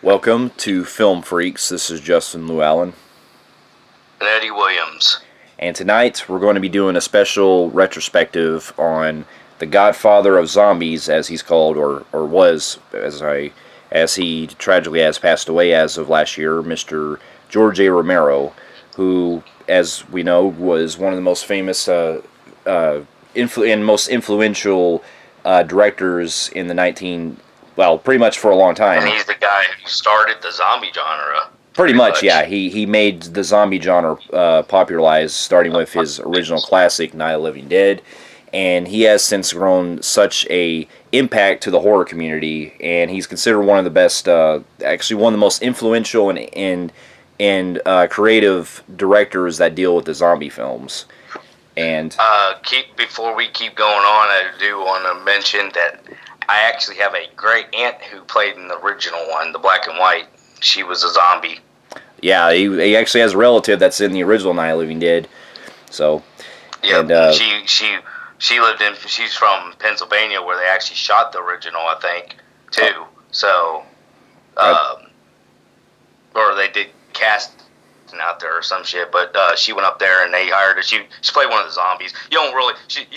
Welcome to Film Phreeks. This is Justin Llewellyn. And Eddie Williams. And tonight we're going to be doing a special retrospective on the Godfather of Zombies, as he's called, or was, as he tragically has passed away as of last year, Mr. George A. Romero, who, as we know, was one of the most famous and most influential directors in the pretty much for a long time. And he's the guy who started the zombie genre. Pretty much, yeah. He made the zombie genre popularized, starting with his original classic, Night of the Living Dead. And he has since grown such a impact to the horror community, and he's considered one of the best, actually one of the most influential and creative directors that deal with the zombie films. And before we keep going on, I do want to mention that I actually have a great aunt who played in the original one, the black and white. She was a zombie. Yeah, he actually has a relative that's in the original Night of the Living Dead. So, yeah, she lived in. She's from Pennsylvania, where they actually shot the original, I think, too. So, or they did cast out there or some shit, but she went up there and they hired her. She played one of the zombies. You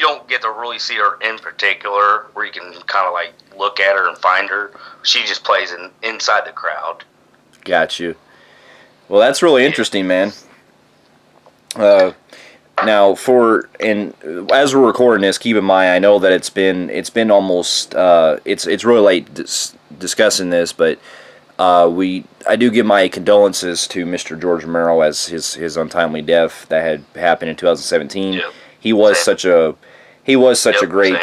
don't get to really see her in particular, where you can kind of like look at her and find her. She just plays inside the crowd. Got you. Well, that's really interesting, man. Now, as we're recording this, keep in mind, I know that it's been almost it's really late discussing this, but I do give my condolences to Mr. George Romero as his untimely death that had happened in 2017. Yep. He was such a great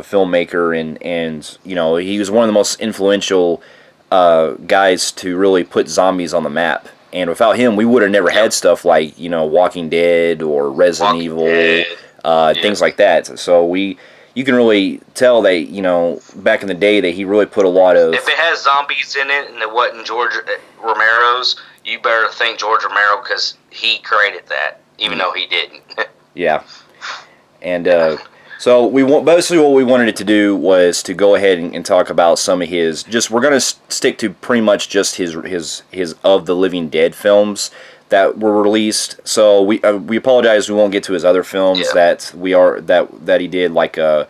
filmmaker, and you know, he was one of the most influential guys to really put zombies on the map. And without him, we would have never had stuff like, you know, Walking Dead or Resident Evil, things like that. So you can really tell that, you know, back in the day that he really put a lot of... If it has zombies in it and it wasn't George Romero's, you better thank George Romero, because he created that, even though he didn't. Yeah. And so basically what we wanted it to do was to go ahead and talk about some of his... we're going to stick to pretty much just his Of the Living Dead films that were released. So we apologize, we won't get to his other films that he did, like the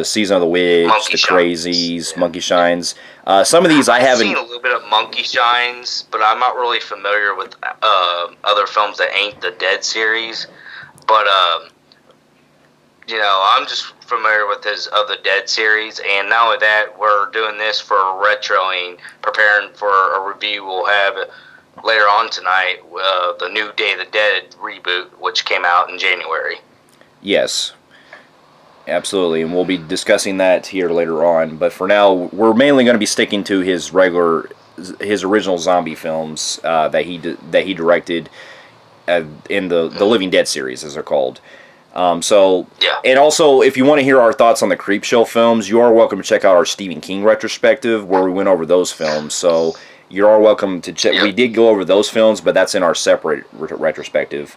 Season of the Witch, Monkey The Shines. Crazies, Monkey Shines. Some of these I've seen a little bit of Monkey Shines, but I'm not really familiar with other films that ain't the Dead series. But you know, I'm just familiar with his Of the Dead series, and not only that, we're doing this for retroing, preparing for a review we'll have later on tonight, the new Day of the Dead reboot, which came out in January. Yes, absolutely, and we'll be discussing that here later on. But for now, we're mainly going to be sticking to his original zombie films that he directed in the Living Dead series, as they're called. And also, if you want to hear our thoughts on the Creepshow films, you are welcome to check out our Stephen King retrospective, where we went over those films. So you are welcome to check. Yep. We did go over those films, but that's in our separate retrospective.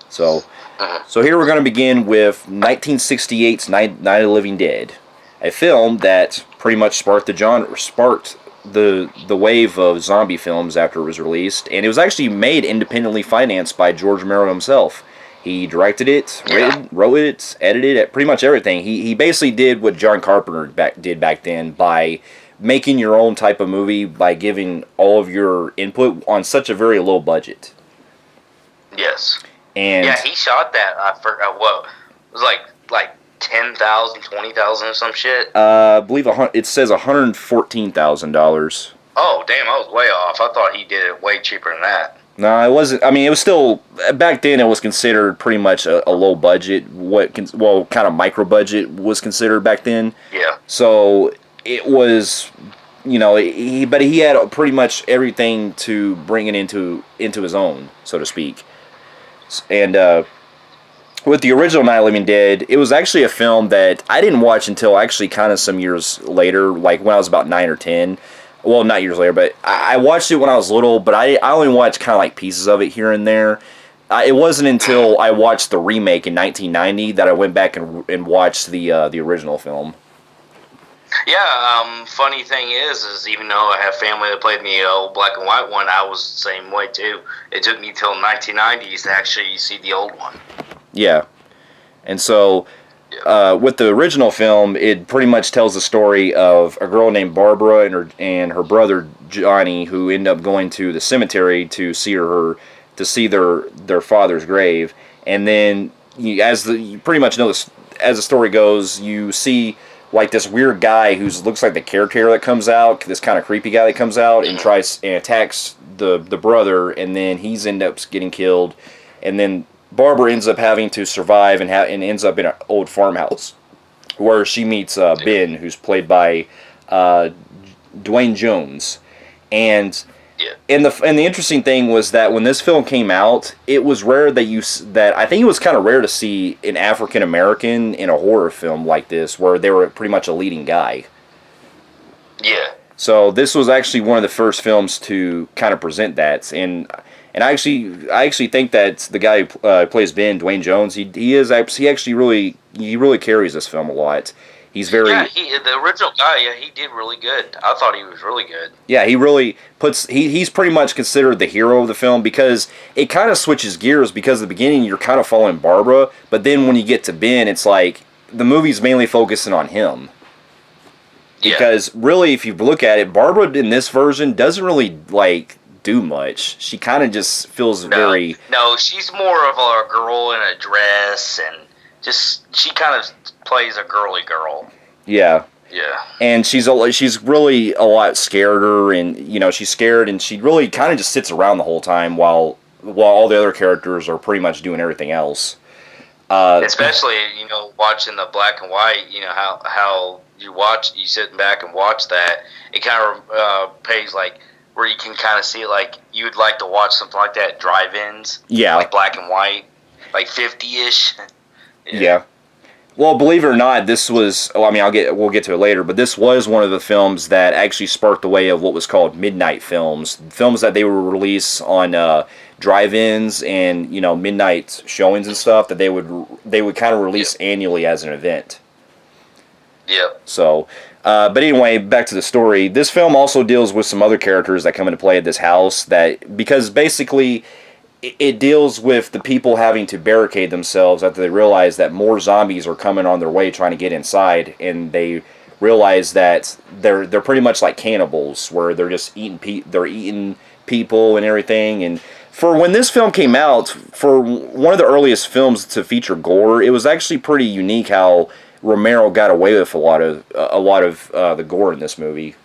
So here we're going to begin with 1968's Night of the Living Dead, a film that pretty much sparked the wave of zombie films after it was released, and it was actually made independently financed by George Romero himself. He directed it, wrote it, edited it, pretty much everything. He basically did what John Carpenter did back then by making your own type of movie, by giving all of your input on such a very low budget. Yes. And yeah, he shot that. I forgot what it was, like 10,000, 20,000 or some shit. I believe it says $114,000. Oh damn, I was way off. I thought he did it way cheaper than that. No, it wasn't. I mean, it was still, back then it was considered pretty much a low budget. Kind of micro budget was considered back then. Yeah. So it was, you know, but he had pretty much everything to bring it into his own, so to speak. And with the original Night of the Living Dead, it was actually a film that I didn't watch until actually kind of some years later, like when I was about 9 or 10. Well, not years later, but I watched it when I was little, but I only watched kind of like pieces of it here and there. It wasn't until I watched the remake in 1990 that I went back and watched the original film. Yeah, funny thing is even though I have family that played the old black and white one, I was the same way too. It took me till 1990s to actually see the old one. Yeah. And so, with the original film, it pretty much tells the story of a girl named Barbara and her brother Johnny, who end up going to the cemetery to see their father's grave. And then, you pretty much know this, as the story goes, you see like this weird guy who looks like the caretaker that comes out, this kind of creepy guy that comes out and tries and attacks the brother, and then he's ends up getting killed, and then Barbara ends up having to survive and ends up in an old farmhouse where she meets Ben, who's played by Dwayne Jones. And the interesting thing was that when this film came out, it was rare that I think it was kind of rare to see an African American in a horror film like this, where they were pretty much a leading guy. Yeah. So this was actually one of the first films to kind of present that, and I actually think that the guy who plays Ben, Dwayne Jones, he actually really carries this film a lot. He's very the original guy. Yeah, he did really good. I thought he was really good. Yeah, he really he's pretty much considered the hero of the film, because it kind of switches gears, because at the beginning you're kind of following Barbara, but then when you get to Ben, it's like the movie's mainly focusing on him. Yeah. Because really, if you look at it, Barbara in this version doesn't really do much. She kind of just feels very... No, she's more of a girl in a dress, and she kind of plays a girly girl. Yeah. Yeah. And she's really a lot scareder, and she's scared, and she really kind of just sits around the whole time while all the other characters are pretty much doing everything else. Especially, watching the black and white, how you sit back and watch that, it kind of pays where you can kind of see it, like you would like to watch something like that at drive-ins. Yeah. Like black and white, like 50-ish. Yeah. Well, believe it or not, this was... Well, I mean, we'll get to it later, but this was one of the films that actually sparked the way of what was called midnight films. Films that they would release on drive-ins and, midnight showings and stuff that they would kind of release annually as an event. Yep. So, but anyway, back to the story. This film also deals with some other characters that come into play at this house, because basically it deals with the people having to barricade themselves after they realize that more zombies are coming on their way trying to get inside, and they realize that they're pretty much like cannibals, where they're just eating people and everything. And for when this film came out, for one of the earliest films to feature gore, it was actually pretty unique how Romero got away with a lot of the gore in this movie.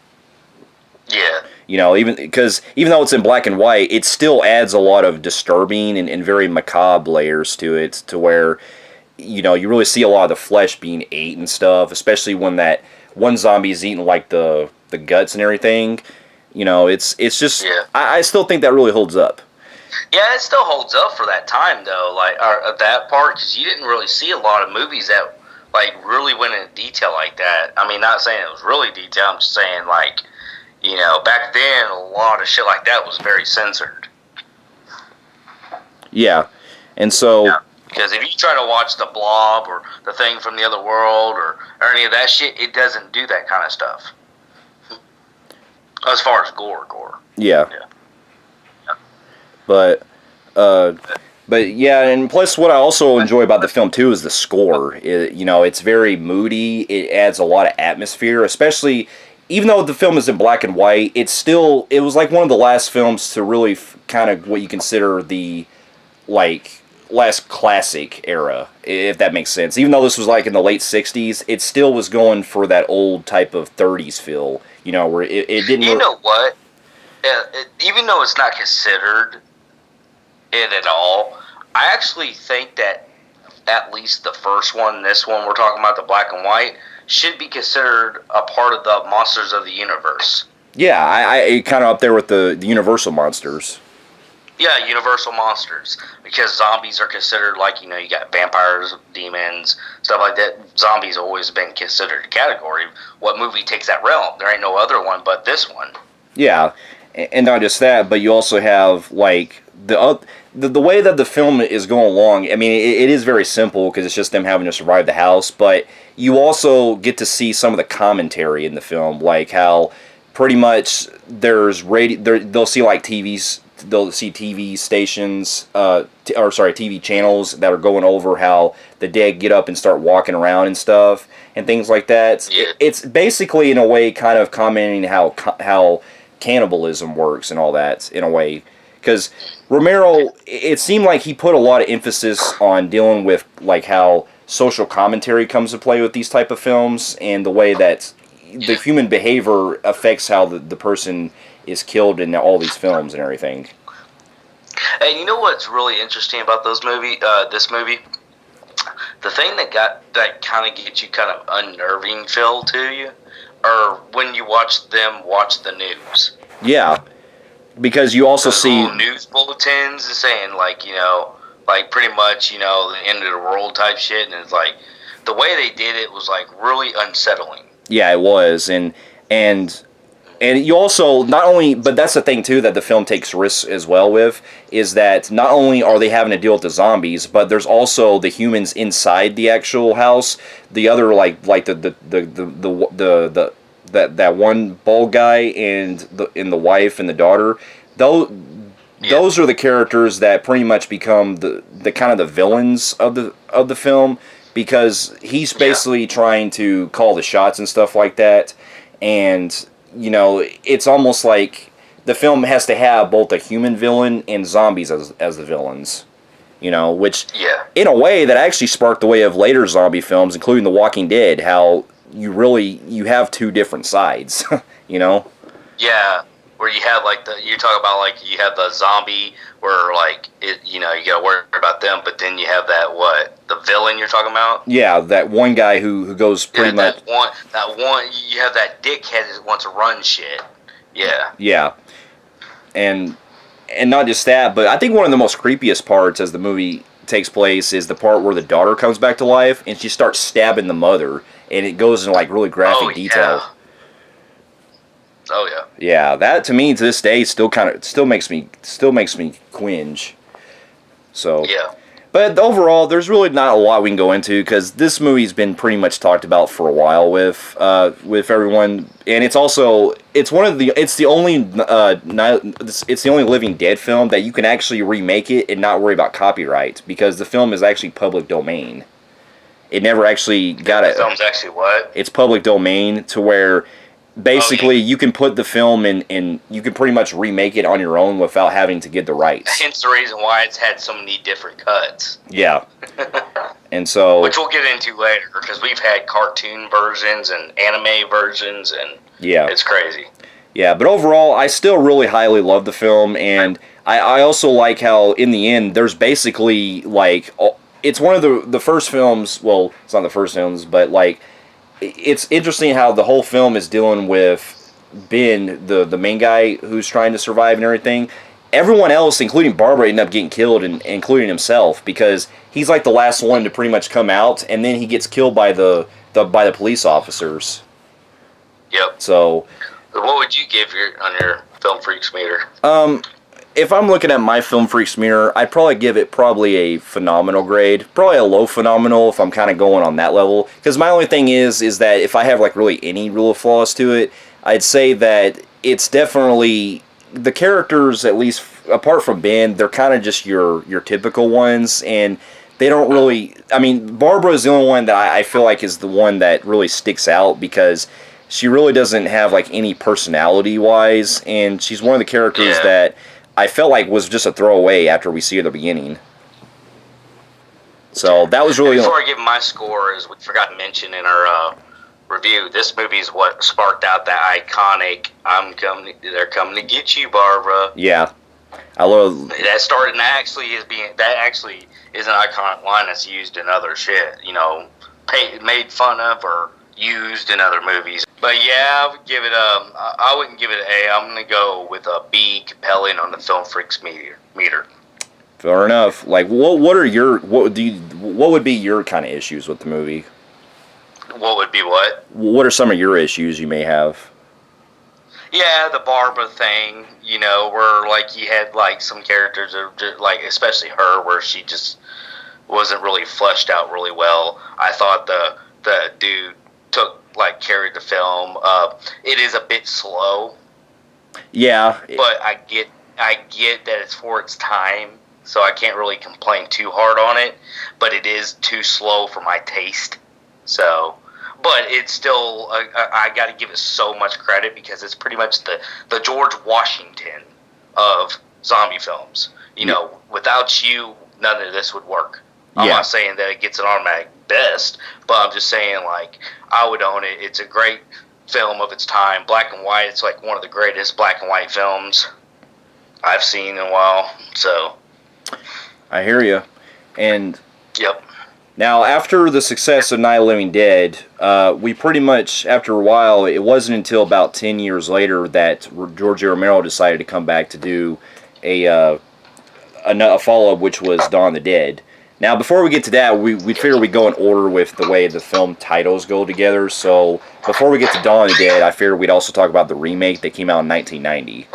Yeah. Even though it's in black and white, it still adds a lot of disturbing and very macabre layers to it, to where, you really see a lot of the flesh being ate and stuff, especially when that one zombie is eating the guts and everything. It's just, I still think that really holds up. Yeah, it still holds up for that time, though, that part, because you didn't really see a lot of movies that really went into detail like that. I mean, not saying it was really detailed, I'm just saying, back then, a lot of shit like that was very censored. Yeah, and so... Yeah, because if you try to watch The Blob or The Thing from the Other World or any of that shit, it doesn't do that kind of stuff. As far as gore. Yeah. Yeah. But yeah, and plus what I also enjoy about the film too is the score. It's very moody. It adds a lot of atmosphere, especially even though the film is in black and white. It was like one of the last films to really kind of what you consider the last classic era, if that makes sense. Even though this was in the late 60s, it still was going for that old type of 30s feel. Where it didn't. You know what? Even though it's not considered it at all, I actually think that at least the first one, this one we're talking about, the black and white, should be considered a part of the Monsters of the Universe. Yeah, I kind of up there with the Universal monsters. Yeah, Universal monsters, because zombies are considered you got vampires, demons, stuff like that. Zombies always been considered a category. What movie takes that realm? There ain't no other one but this one. Yeah, and not just that, but you also have the way that the film is going along. I mean, it is very simple because it's just them having to survive the house, but you also get to see some of the commentary in the film, like how pretty much there's radio. They'll see like TVs. They'll see TV stations, TV channels that are going over how the dead get up and start walking around and stuff and things like that. Yeah. It's basically in a way kind of commenting how cannibalism works and all that in a way, because Romero, it seemed like he put a lot of emphasis on dealing with like how social commentary comes to play with these type of films and the way that the human behavior affects how the person is killed in all these films and everything. And you know what's really interesting about this movie? The thing that kind of gets you kind of unnerving feel to you, or when you watch the news. Yeah, because you also see news bulletins saying like pretty much the end of the world type shit, and it's like the way they did it was like really unsettling. Yeah, it was, and you also not only, but that's the thing too that the film takes risks as well with, is that not only are they having to deal with the zombies, but there's also the humans inside the actual house. The other like that one bald guy and the wife and the daughter. Those are the characters that pretty much become the kind of the villains of the film, because he's basically trying to call the shots and stuff like that, and it's almost like the film has to have both a human villain and zombies as the villains. Which in a way that actually sparked the way of later zombie films, including The Walking Dead, how you have two different sides, Yeah, where you have like you talk about like you have the zombie where like you gotta worry about them, but then you have the villain you're talking about? Yeah, that one guy who goes pretty much... That one, you have that dickhead that wants to run shit. Yeah. Yeah. And not just that, but I think one of the most creepiest parts as the movie takes place is the part where the daughter comes back to life and she starts stabbing the mother, and it goes into like really graphic detail. Oh yeah. Yeah, that to me to this day still makes me cringe. So yeah. But overall, there's really not a lot we can go into because this movie's been pretty much talked about for a while with everyone, and it's the only Living Dead film that you can actually remake it and not worry about copyright, because the film is actually public domain. It never actually got it. The film's actually what? It's public domain to where basically you can put the film in you can pretty much remake it on your own without having to get the rights. Hence the reason why it's had so many different cuts. Yeah. And so, which we'll get into later, because we've had cartoon versions and anime versions, and it's crazy. Yeah, but overall, I still really highly love the film, and I also like how in the end there's basically like it's one of the first films. Well, it's not the first films, but like it's interesting how the whole film is dealing with Ben, the main guy who's trying to survive and everything. Everyone else, including Barbara, ended up getting killed, and including himself, because he's like the last one to pretty much come out, and then he gets killed by the police officers. Yep. So, what would you give on your Film Phreeks meter? If I'm looking at my Film Phreeks meter, I'd probably give it a phenomenal grade. Probably a low phenomenal if I'm kind of going on that level. Because my only thing is that if I have like really any real flaws to it, I'd say that it's definitely the characters, at least apart from Ben, they're kind of just your typical ones, and they don't really. I mean, Barbara is the only one that I feel like is the one that really sticks out, because she really doesn't have like any personality wise, and she's one of the characters that I felt like was just a throwaway after we see her at the beginning. So that was really... Before I give my score, as we forgot to mention in our review, this movie is what sparked out that iconic "They're coming to get you, Barbara." Yeah, I love that. Started, and that actually is an iconic line that's used in other shit. Made fun of or used in other movies. But yeah, I would give it I wouldn't give it an A. I'm gonna go with a B, compelling, on the Film Phreeks meter. Fair enough. Like, what would be your kind of issues with the movie? What would be what? What are some of your issues you may have? Yeah, the Barbara thing. Where like you had like some characters that are just, like, especially her, where she just wasn't really fleshed out really well. I thought the the dude carried the film. It is a bit slow. Yeah, but I get that it's for its time, so I can't really complain too hard on it. But it is too slow for my taste. So, but it's still I got to give it so much credit because it's pretty much the George Washington of zombie films. You know, without you, none of this would work. I'm not saying that it gets an automatic best, but I'm just saying, like, I would own it. It's a great film of its time. Black and white, it's like one of the greatest black and white films I've seen in a while. So, I hear you. And yep. Now, after the success of Night of the Living Dead, we pretty much, after a while, it wasn't until about 10 years later that George Romero decided to come back to do a follow-up, which was Dawn of the Dead. Now, before we get to that, we figure we go in order with the way the film titles go together. So, before we get to Dawn of the Dead, I figured we'd also talk about the remake that came out in 1990.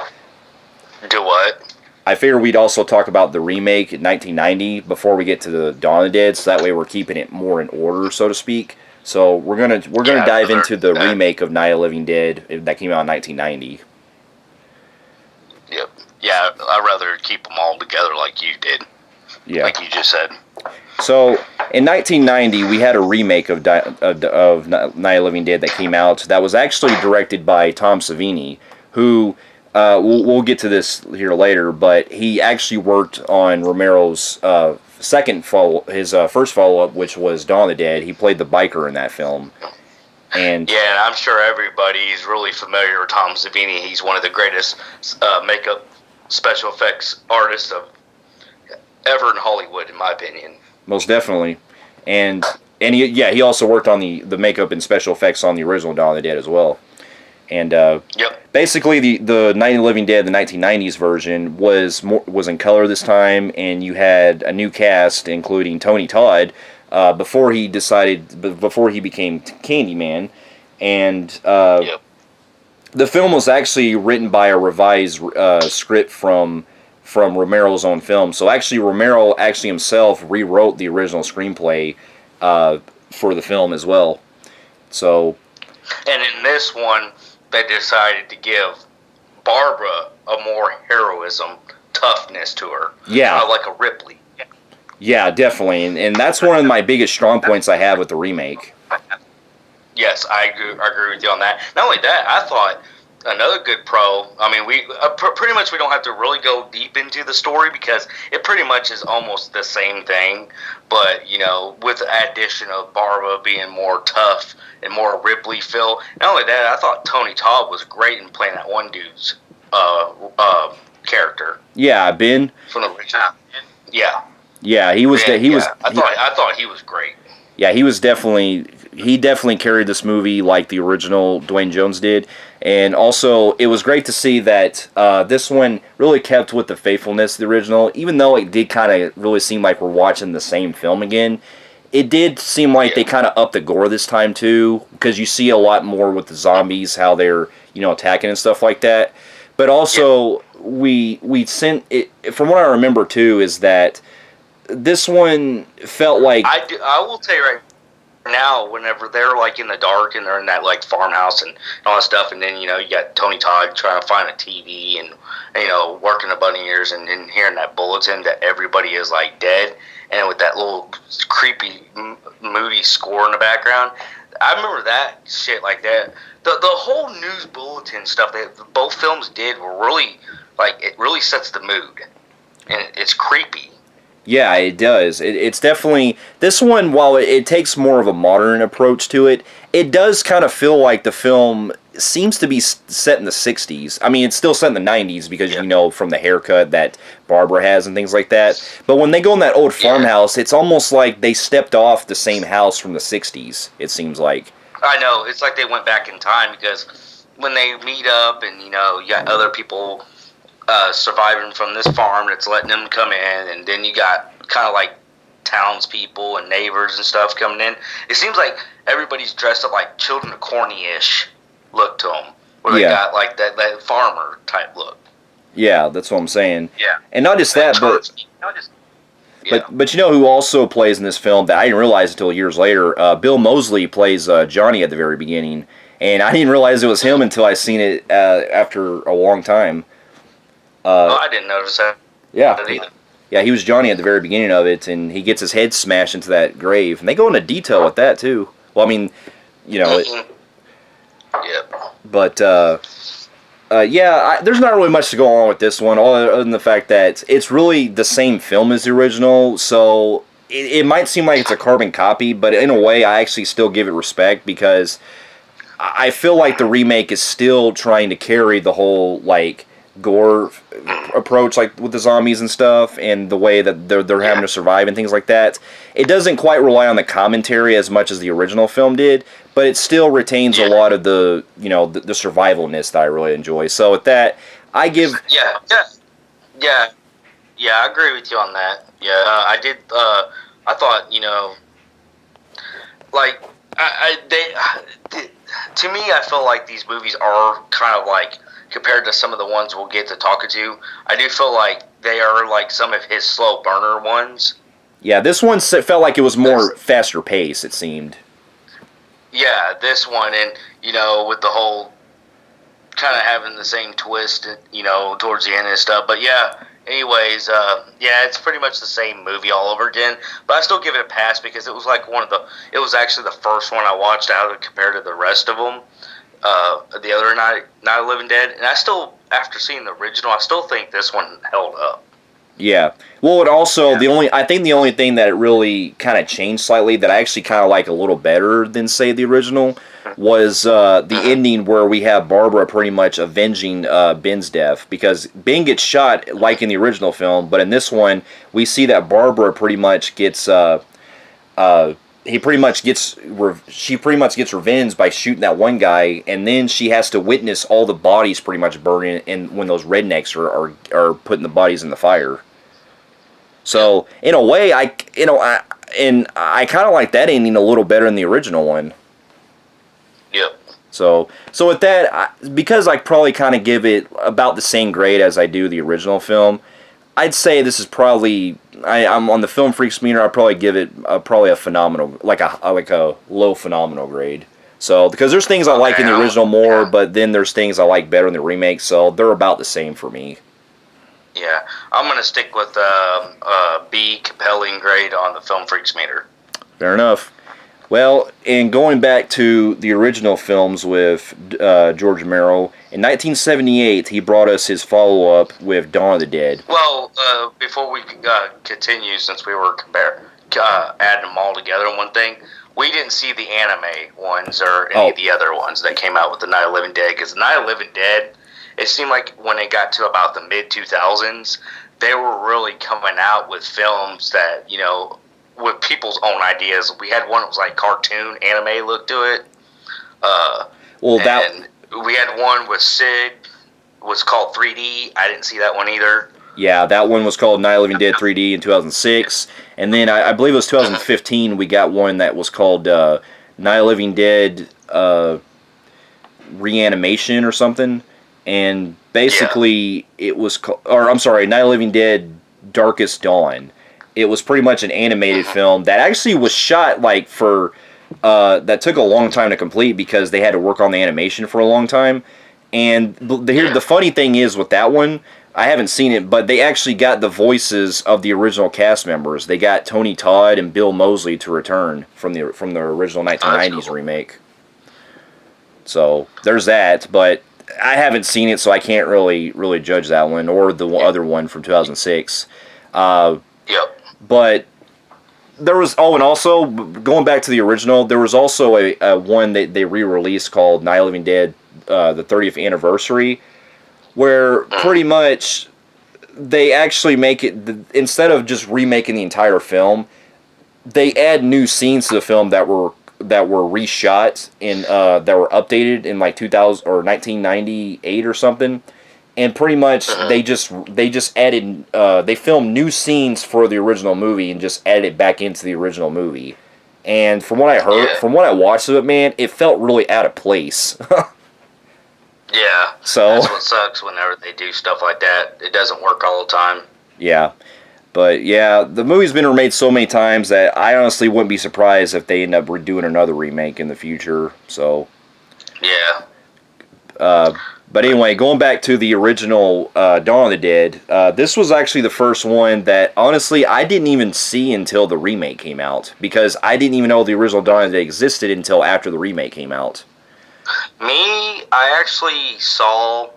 Do what? I figured we'd also talk about the remake in 1990 before we get to the Dawn of the Dead, so that way we're keeping it more in order, so to speak. So we're gonna dive into the remake of Night of the Living Dead that came out in 1990. Yep. Yeah, I'd rather keep them all together like you did. Yeah. Like you just said. So, in 1990, we had a remake of Night of the Living Dead that came out that was actually directed by Tom Savini, who, we'll get to this here later, but he actually worked on Romero's first follow-up, which was Dawn of the Dead. He played the biker in that film. And I'm sure everybody's really familiar with Tom Savini. He's one of the greatest makeup special effects artists ever in Hollywood, in my opinion. Most definitely. And he also worked on the makeup and special effects on the original Dawn of the Dead as well. And basically, the Night of the Living Dead, the 1990s version, was in color this time, and you had a new cast, including Tony Todd, before he became Candyman. And the film was actually written by a revised script from Romero's own film. So actually, Romero himself rewrote the original screenplay for the film as well. So, and in this one, they decided to give Barbara a more heroism, toughness to her. Yeah, like a Ripley. Yeah, definitely, and that's one of my biggest strong points I have with the remake. Yes, I agree with you on that. Not only that, I thought another good pro. I mean, we pretty much we don't have to really go deep into the story because it pretty much is almost the same thing. But with the addition of Barbara being more tough and more Ripley feel. Not only that, I thought Tony Todd was great in playing that one dude's character. Yeah, Ben. From the original. Yeah. Yeah, he was. I thought he was great. Yeah, he definitely carried this movie like the original Dwayne Jones did. And also, it was great to see that this one really kept with the faithfulness of the original, even though it did kind of really seem like we're watching the same film again. It did seem like they kind of upped the gore this time, too, because you see a lot more with the zombies, how they're, attacking and stuff like that. But also, we sent it, from what I remember, too, is that this one felt like... I will tell you right now, whenever they're in the dark and they're in that farmhouse and all that stuff, and then you got Tony Todd trying to find a TV and working the bunny ears and hearing that bulletin that everybody is dead, and with that little creepy moody score in the background. I remember that shit like that. The whole news bulletin stuff that both films did were really it really sets the mood, and it's creepy. Yeah, it does. It's definitely... This one, while it takes more of a modern approach to it, it does kind of feel like the film seems to be set in the 60s. I mean, it's still set in the 90s because, from the haircut that Barbara has and things like that. But when they go in that old farmhouse, it's almost like they stepped off the same house from the 60s, it seems like. I know. It's like they went back in time because when they meet up and, you got other people... surviving from this farm that's letting them come in, and then you got kind of townspeople and neighbors and stuff coming in. It seems like everybody's dressed up like Children of Corny-ish look to them, where they got that farmer type look. Yeah, that's what I'm saying. Yeah, and not just that, but Yeah. But you know who also plays in this film that I didn't realize until years later? Bill Moseley plays Johnny at the very beginning, and I didn't realize it was him until I seen it after a long time. I didn't notice that Yeah, either. yeah, he was Johnny at the very beginning of it, and he gets his head smashed into that grave, and they go into detail with that too. Well, I mean, you know, Yep. but yeah, there's not really much to go on with this one, other than the fact that it's really the same film as the original. So it might seem like it's a carbon copy, but in a way, I actually still give it respect because I feel like the remake is still trying to carry the whole like gore approach, like with the zombies and stuff, and the way that they're having to survive and things like that. It doesn't quite rely on the commentary as much as the original film did, but it still retains a lot of the the survivalness that I really enjoy. So with that, I give Yeah. I agree with you on that. Yeah, I did. I thought like to me, I feel like these movies are kind of like compared to some of the ones we'll get to talking to. I do feel like they are like some of his slow burner ones. Yeah, this one felt like it was more faster pace, it seemed. Yeah, this one, and with the whole kind of having the same twist, towards the end and stuff. But yeah, anyways, yeah, it's pretty much the same movie all over again. But I still give it a pass because it was like it was actually the first one I watched out of compared to the rest of them. The other Night of the Living Dead, and I still, after seeing the original, I still think this one held up. Yeah. Well, it also I think the only thing that it really kind of changed slightly that I actually kind of like a little better than say the original was the ending where we have Barbara pretty much avenging Ben's death, because Ben gets shot like in the original film, but in this one we see that Barbara pretty much gets she pretty much gets revenge by shooting that one guy, and then she has to witness all the bodies pretty much burning, and when those rednecks are putting the bodies in the fire. So in a way, I kind of like that ending a little better than the original one. Yep. So with that, because I probably kind of give it about the same grade as I do the original film, I'd say this is probably I'm on the Film Phreeks meter. I'd probably give it probably a phenomenal, like a low phenomenal grade. So because there's things I like in the original more, but then there's things I like better in the remake. So they're about the same for me. Yeah, I'm gonna stick with B, compelling grade on the Film Phreeks meter. Fair enough. Well, and going back to the original films with George Romero, in 1978 he brought us his follow-up with Dawn of the Dead. Well, before we continue, since we were adding them all together in one thing, we didn't see the anime ones or any of the other ones that came out with the Night of the Living Dead, because the Night of the Living Dead, it seemed like when it got to about the mid-2000s, they were really coming out with films that, with people's own ideas. We had one that was like cartoon, anime look to it. And we had one with Sid, was called 3D. I didn't see that one either. Yeah, that one was called Night of the Living Dead 3D in 2006. And then I believe it was 2015 we got one that was called Night of the Living Dead Reanimation or something. And basically it was Night of the Living Dead Darkest Dawn. It was pretty much an animated film that actually was shot like for that took a long time to complete because they had to work on the animation for a long time. And the funny thing is with that one, I haven't seen it, but they actually got the voices of the original cast members. They got Tony Todd and Bill Moseley to return from the original 1990s remake. So there's that, but I haven't seen it, so I can't really judge that one or the other one from 2006. But there was and also going back to the original, there was also a one that they re-released called Night of the Living Dead, the 30th anniversary, where pretty much they actually make it instead of just remaking the entire film, they add new scenes to the film that were reshot in that were updated in like 2000 or 1998 or something. And pretty much they just added they filmed new scenes for the original movie and just added it back into the original movie. And from what I heard, from what I watched of it, man, it felt really out of place. So that's what sucks whenever they do stuff like that. It doesn't work all the time. Yeah. But yeah, the movie's been remade so many times that I honestly wouldn't be surprised if they end up doing another remake in the future. So, Yeah. but anyway, going back to the original Dawn of the Dead, this was actually the first one that honestly I didn't even see until the remake came out, because I didn't even know the original Dawn of the Dead existed until after the remake came out. Me, I actually saw,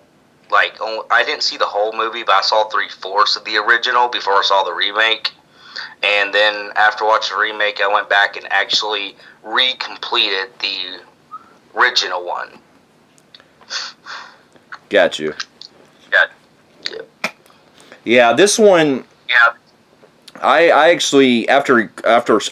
like, I didn't see the whole movie, but I saw 3/4 of the original before I saw the remake. And then after watching the remake, I went back and actually recompleted the original one. Got you. Yeah. Yeah, this one. Yeah. I actually after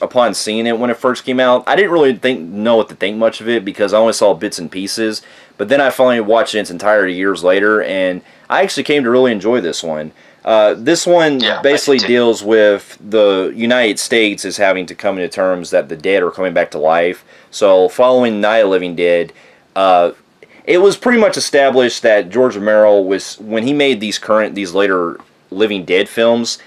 upon seeing it when it first came out, I didn't really know what to think much of it, because I only saw bits and pieces. But then I finally watched it in its entirety years later, and I actually came to really enjoy this one. This one basically deals with the United States is having to come to terms that the dead are coming back to life. So following Night of the Living Dead, it was pretty much established that George Romero was, when he made these later Living Dead films,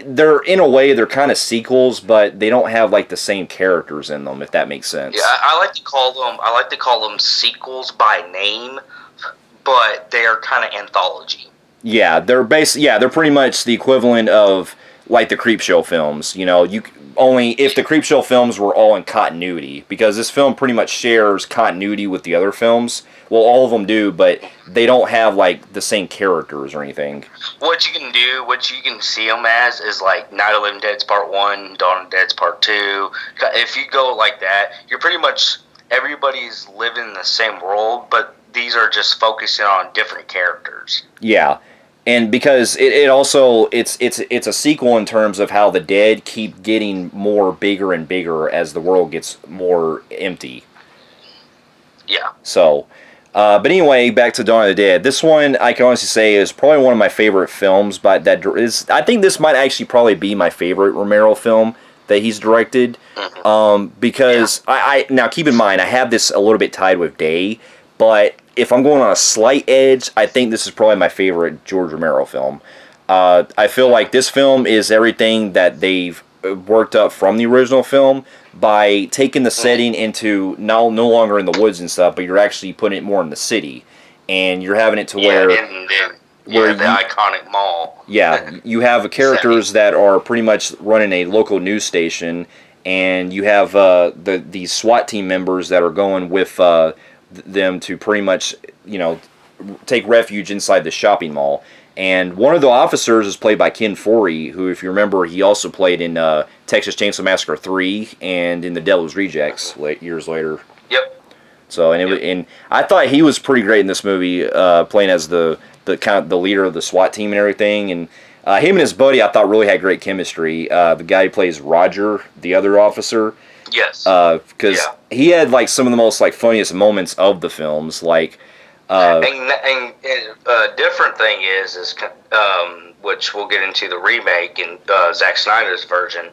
they're in a way they're kind of sequels, but they don't have like the same characters in them, if that makes sense. Yeah, I like to call them sequels by name, but they are kind of anthology. Yeah, they're they're pretty much the equivalent of like the Creepshow films. You know, only if the Creepshow films were all in continuity, because this film pretty much shares continuity with the other films. Well, all of them do, but they don't have like the same characters or anything. What you can see them as is like Night of the Living Dead's Part 1, Dawn of the Dead's Part 2. If you go like that, you're pretty much, everybody's living in the same world, but these are just focusing on different characters. Yeah. And because it also it's a sequel in terms of how the dead keep getting more bigger and bigger as the world gets more empty. Yeah. So, but anyway, back to Dawn of the Dead. This one I can honestly say is probably one of my favorite films. But I think this might actually probably be my favorite Romero film that he's directed. Because I now keep in mind I have this a little bit tied with Day, but if I'm going on a slight edge, I think this is probably my favorite George Romero film. I feel like this film is everything that they've worked up from the original film by taking the setting into no longer in the woods and stuff, but you're actually putting it more in the city, and you're having it to where the iconic mall. Yeah, you have characters that are pretty much running a local news station, and you have these SWAT team members that are going with them to pretty much, take refuge inside the shopping mall. And one of the officers is played by Ken Foree, who, if you remember, he also played in Texas Chainsaw Massacre 3 and in The Devil's Rejects years later. Yep. So, and I thought he was pretty great in this movie, playing as the kind of the leader of the SWAT team and everything. And him and his buddy, I thought, really had great chemistry. The guy who plays Roger, the other officer. Yes. Because he had like some of the most like funniest moments of the films, like. And a different thing is which we'll get into the remake and Zack Snyder's version.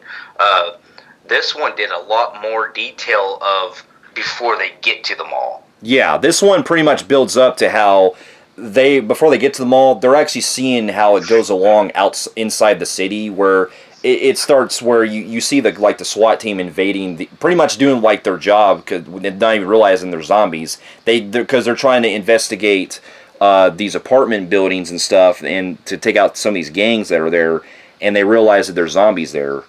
This one did a lot more detail of before they get to the mall. Yeah, this one pretty much builds up to how before they get to the mall, they're actually seeing how it goes along inside the city, where it starts where you see the SWAT team invading, pretty much doing like their job, because they're not even realizing they're zombies. Because they're trying to investigate these apartment buildings and stuff, and to take out some of these gangs that are there, and they realize that there's zombies there.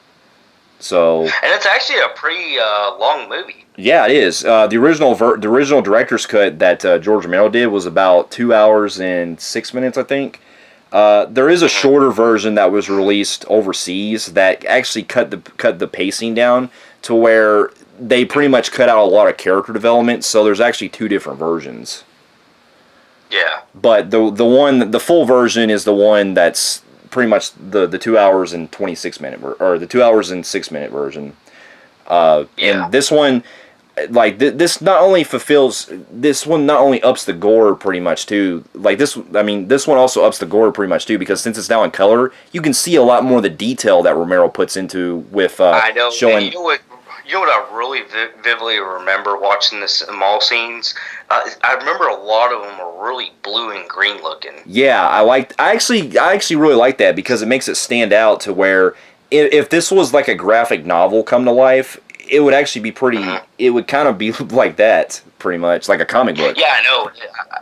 So, and it's actually a pretty long movie. Yeah, it is. The original director's cut that George Romero did was about 2 hours and 6 minutes, I think. There is a shorter version that was released overseas that actually cut the pacing down to where they pretty much cut out a lot of character development. So there's actually two different versions. Yeah. But the full version is the one that's pretty much the 2 hours and 26 minute or the 2 hours and 6 minute version. And this one, like this not only ups the gore pretty much too. Like this one also ups the gore pretty much too, because since it's now in color, you can see a lot more of the detail that Romero puts into with I know. showing. You know what I really vividly remember watching this mall scenes? I remember a lot of them were really blue and green looking. Yeah, I actually really like that because it makes it stand out to where if this was like a graphic novel come to life, it would actually be pretty. It would kind of be like that, pretty much like a comic book. Yeah, I know.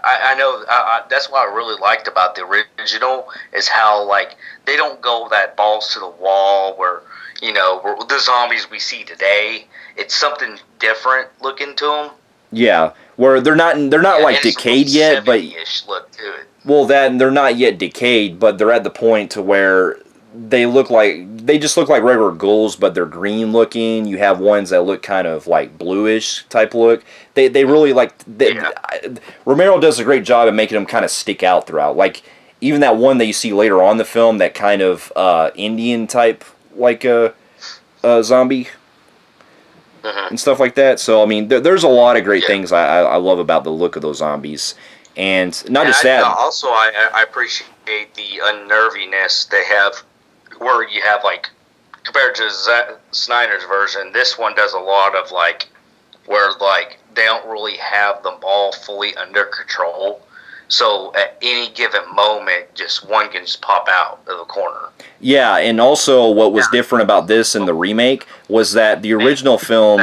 I know. That's what I really liked about the original is how like they don't go that balls to the wall where where the zombies we see today. It's something different looking to them. Yeah, where they're not like decayed yet, but look to it. Well, that they're not yet decayed, but they're at the point to where they just look like regular ghouls, but they're green looking. You have ones that look kind of like bluish type look. They really Romero does a great job of making them kind of stick out throughout. Like even that one that you see later on in the film, that kind of Indian type like zombie and stuff like that. So I mean, there's a lot of great things I love about the look of those zombies, and not just that. Also, I appreciate the unnerviness they have, where you have like compared to Snyder's version, this one does a lot of like where like they don't really have them all fully under control. So at any given moment, just one can just pop out of the corner. Yeah, and also what was different about this and the remake was that the original film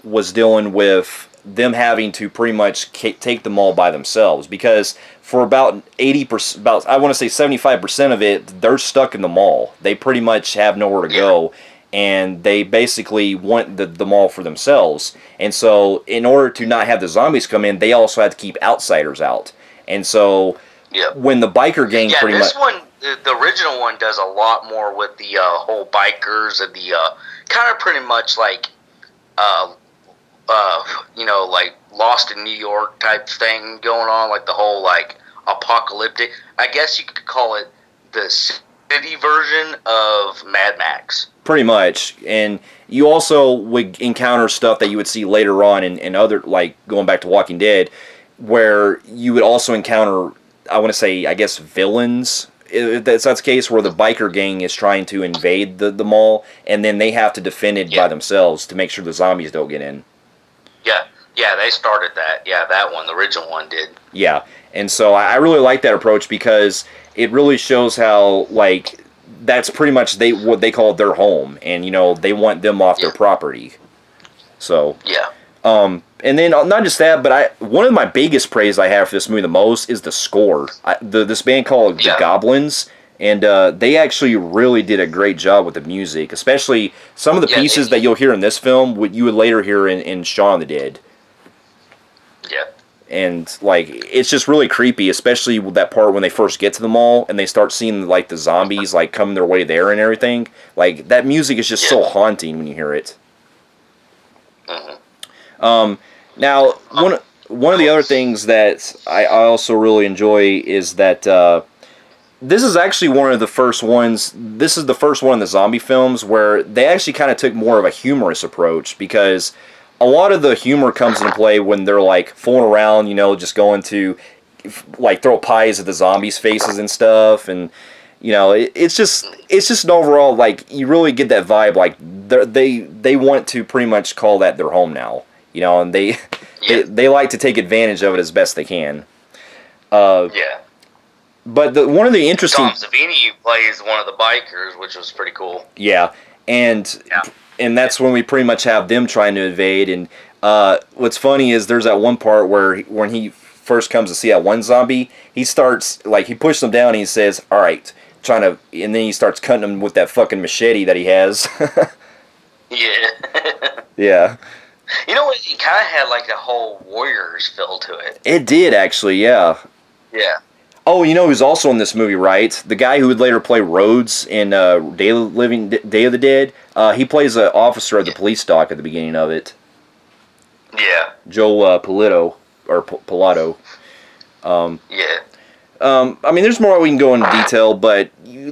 was dealing with them having to pretty much take them all by themselves, because for about 80%, I want to say 75% of it, they're stuck in the mall. They pretty much have nowhere to go, and they basically want the mall for themselves. And so in order to not have the zombies come in, they also had to keep outsiders out. And so when the biker gang pretty much... this one, the original one does a lot more with the whole bikers and the kind of pretty much like, like Lost in New York type thing going on, like the whole like apocalyptic. I guess you could call it the city version of Mad Max. Pretty much. And you also would encounter stuff that you would see later on in other, like going back to Walking Dead, where you would also encounter, I want to say, I guess, villains. If that's the case, where the biker gang is trying to invade the mall, and then they have to defend it by themselves to make sure the zombies don't get in. Yeah, they started that. Yeah, that one, the original one did. Yeah, and so I really like that approach because it really shows how, like, that's pretty much what they call their home, and, they want them off their property. So... Yeah. And then not just that, but one of my biggest praise I have for this movie the most is the score. This band called The Goblins, and they actually really did a great job with the music, especially some of the pieces that you'll hear in this film, you would later hear in Shaun of the Dead. Yeah. And like it's just really creepy, especially with that part when they first get to the mall and they start seeing like the zombies like coming their way there and everything. Like that music is just so haunting when you hear it. Now, one of the other things that I also really enjoy is that this is actually one of the first ones. This is the first one of the zombie films where they actually kind of took more of a humorous approach, because a lot of the humor comes into play when they're like fooling around, just going to like throw pies at the zombies' faces and stuff, and it's just an overall, like, you really get that vibe, like they want to pretty much call that their home now. And they like to take advantage of it as best they can. But one of the interesting... Tom Savini plays one of the bikers, which was pretty cool. Yeah, and that's when we pretty much have them trying to invade. And what's funny is there's that one part where when he first comes to see that one zombie, he starts, like, he pushes him down and he says, "All right," and then he starts cutting him with that fucking machete that he has. Yeah. You know what? It kind of had like a whole Warriors feel to it. It did, actually, yeah. Yeah. Oh, who's also in this movie, right? The guy who would later play Rhodes in Day of the Dead. He plays an officer at the police dock at the beginning of it. Yeah. Joe Pilato. Yeah. I mean, there's more we can go into detail, but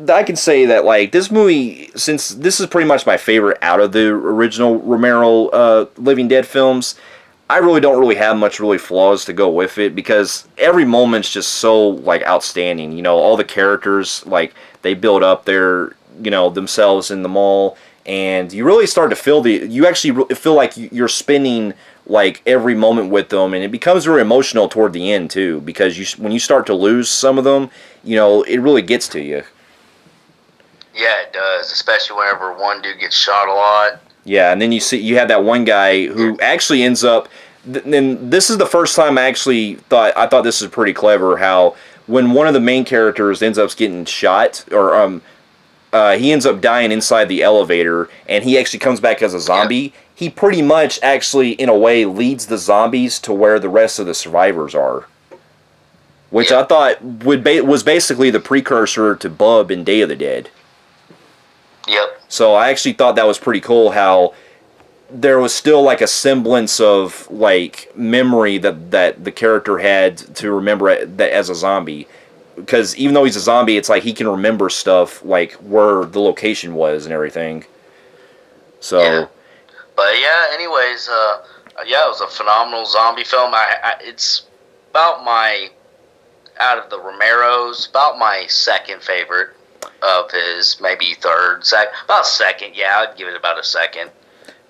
I can say that, like, this movie, since this is pretty much my favorite out of the original Romero Living Dead films, I really don't really have much flaws to go with it, because every moment's just so, like, outstanding. All the characters, like, they build up their, themselves in the mall, and you really start to feel you actually feel like you're spending like every moment with them, and it becomes very emotional toward the end too, because when you start to lose some of them, it really gets to you. Yeah, it does, especially whenever one dude gets shot a lot. Yeah, and then you have that one guy who actually ends up. Then this is the first time I thought this is pretty clever. How when one of the main characters ends up getting shot, or he ends up dying inside the elevator, and he actually comes back as a zombie. Yeah. He pretty much actually, in a way, leads the zombies to where the rest of the survivors are, which I thought was basically the precursor to Bub in Day of the Dead. Yep. So I actually thought that was pretty cool how there was still like a semblance of like memory that the character had to remember that as a zombie. Because even though he's a zombie, it's like he can remember stuff like where the location was and everything. So. Yeah. But yeah, anyways, it was a phenomenal zombie film. It's about out of the Romeros, about my second favorite of his, maybe third, about second. Yeah, I'd give it about a second.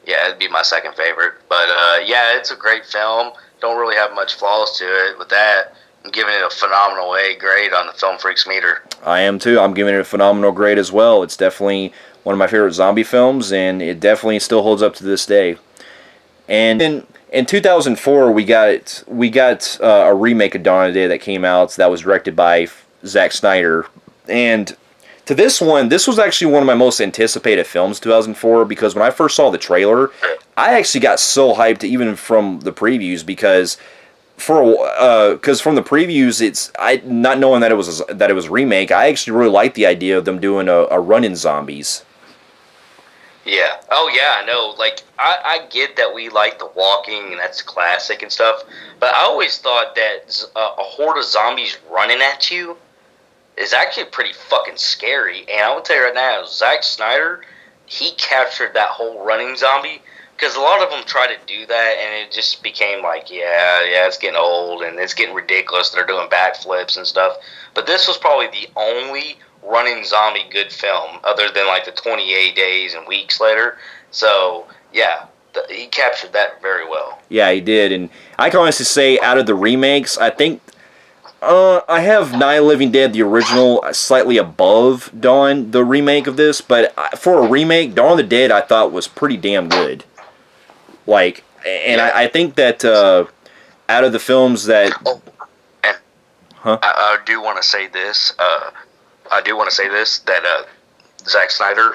Yeah, it'd be my second favorite. But it's a great film. Don't really have much flaws to it. With that, I'm giving it a phenomenal A grade on the Film Phreeks meter. I am too. I'm giving it a phenomenal grade as well. It's definitely one of my favorite zombie films, and it definitely still holds up to this day. And in 2004, we got a remake of Dawn of the Dead that came out that was directed by Zack Snyder. And to this one, this was actually one of my most anticipated films, 2004, because when I first saw the trailer, I actually got so hyped even from the previews because from the previews, not knowing that it was a remake, I actually really liked the idea of them doing a run-in zombies. Yeah. Oh, yeah, I know. Like, I get that we like the walking, and that's classic and stuff, but I always thought that a horde of zombies running at you is actually pretty fucking scary. And I will tell you right now, Zack Snyder, he captured that whole running zombie, because a lot of them try to do that, and it just became like, yeah, it's getting old, and it's getting ridiculous. They're doing backflips and stuff. But this was probably the only running zombie good film, other than like the 28 Days and Weeks Later. So, yeah, he captured that very well. Yeah, he did. And I can honestly say, out of the remakes, I think I have Night of the Living Dead, the original, slightly above Dawn, the remake of this. But for a remake, Dawn of the Dead I thought was pretty damn good. Like, and yeah. I think that out of the films that... Oh, and I do want to say this. That Zack Snyder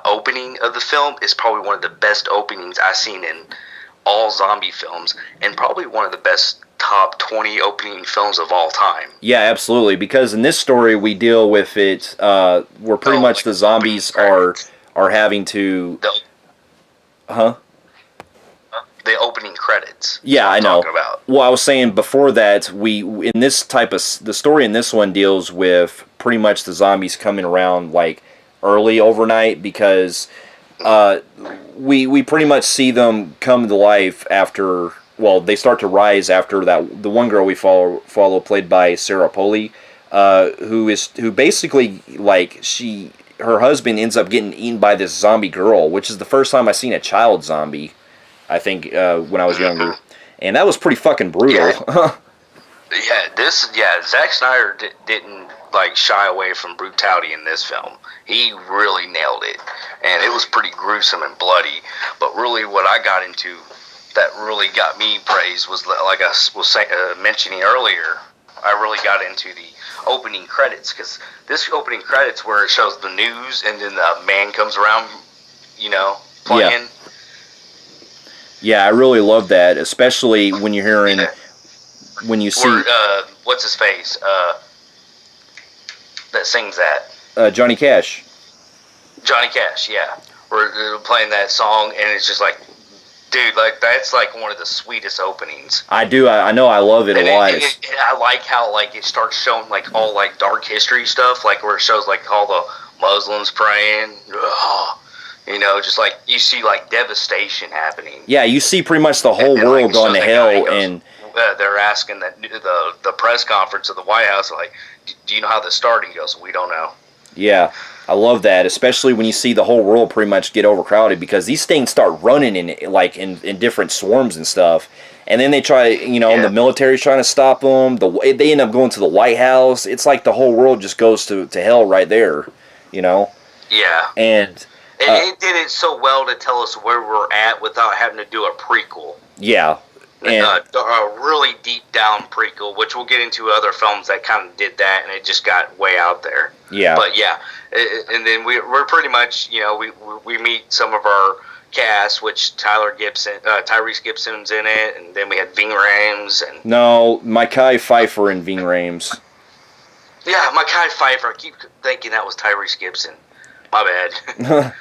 opening of the film is probably one of the best openings I've seen in all zombie films, and probably one of the best top 20 opening films of all time. Yeah, absolutely. Because in this story, we deal with it where pretty much the zombies are having to... The opening credits. Yeah, I know. Well, I was saying before that, the story in this one deals with pretty much the zombies coming around like early overnight, because we pretty much see them come to life after. Well, they start to rise after that. The one girl we follow played by Sarah Polley, who basically like her husband ends up getting eaten by this zombie girl, which is the first time I've seen a child zombie. I think when I was younger, and that was pretty fucking brutal. Zack Snyder didn't like shy away from brutality in this film. He really nailed it, and it was pretty gruesome and bloody. But really, what I got into that really got me praised was, like I was mentioning earlier, I really got into the opening credits, because this opening credits where it shows the news and then the man comes around, playing. Yeah. Yeah, I really love that, especially when you're hearing, when you see... what's his face? That sings that. Johnny Cash. Johnny Cash, yeah. We're playing that song, and it's just like, dude, like, that's like one of the sweetest openings. I do, I know, I love it a lot. And I like how, like, it starts showing, like, all, like, dark history stuff, like, where it shows, like, all the Muslims praying. Ugh. Just like you see, like, devastation happening. Yeah, you see pretty much the whole world going to hell, and they're asking the press conference of the White House, like, do you know how this started? He goes, we don't know. Yeah, I love that, especially when you see the whole world pretty much get overcrowded because these things start running in different swarms and stuff. And then they try, the military's trying to stop them. They end up going to the White House. It's like the whole world just goes to hell right there, Yeah. And it did it so well to tell us where we're at without having to do a prequel. Yeah. And a really deep down prequel, which we'll get into other films that kind of did that, and it just got way out there. Yeah. But yeah, and then we're pretty much, we meet some of our cast, which Tyrese Gibson's in it, and then we had Ving Rhames and Mekhi Phifer and Ving Rhames. Yeah, Mekhi Phifer. I keep thinking that was Tyrese Gibson. My bad.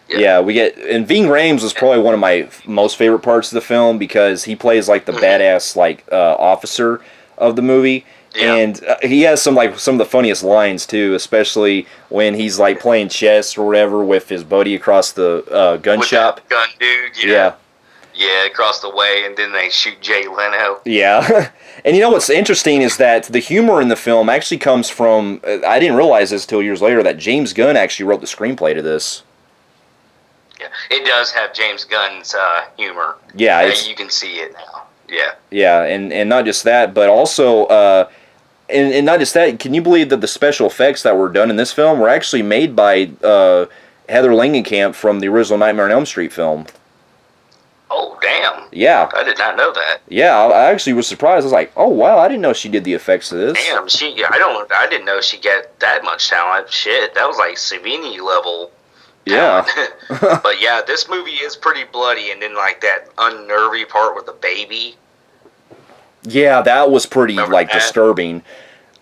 Yeah, and Ving Rhames was probably one of my most favorite parts of the film because he plays like the badass officer of the movie, and he has some of the funniest lines too, especially when he's like playing chess or whatever with his buddy across the gun shop. Gun dude, yeah, across the way, and then they shoot Jay Leno. Yeah, and what's interesting is that the humor in the film actually comes from. I didn't realize this till years later that James Gunn actually wrote the screenplay to this. Yeah, it does have James Gunn's humor. Yeah, you can see it now. Yeah. Yeah, and not just that, but also, and not just that. Can you believe that the special effects that were done in this film were actually made by Heather Langenkamp from the original Nightmare on Elm Street film? Oh, damn. Yeah. I did not know that. Yeah, I actually was surprised. I was like, oh wow, I didn't know she did the effects of this. Damn, I didn't know she got that much talent. Shit, that was like Savini level. Yeah. But yeah, this movie is pretty bloody, and then like that unnervy part with the baby. Yeah, that was pretty disturbing.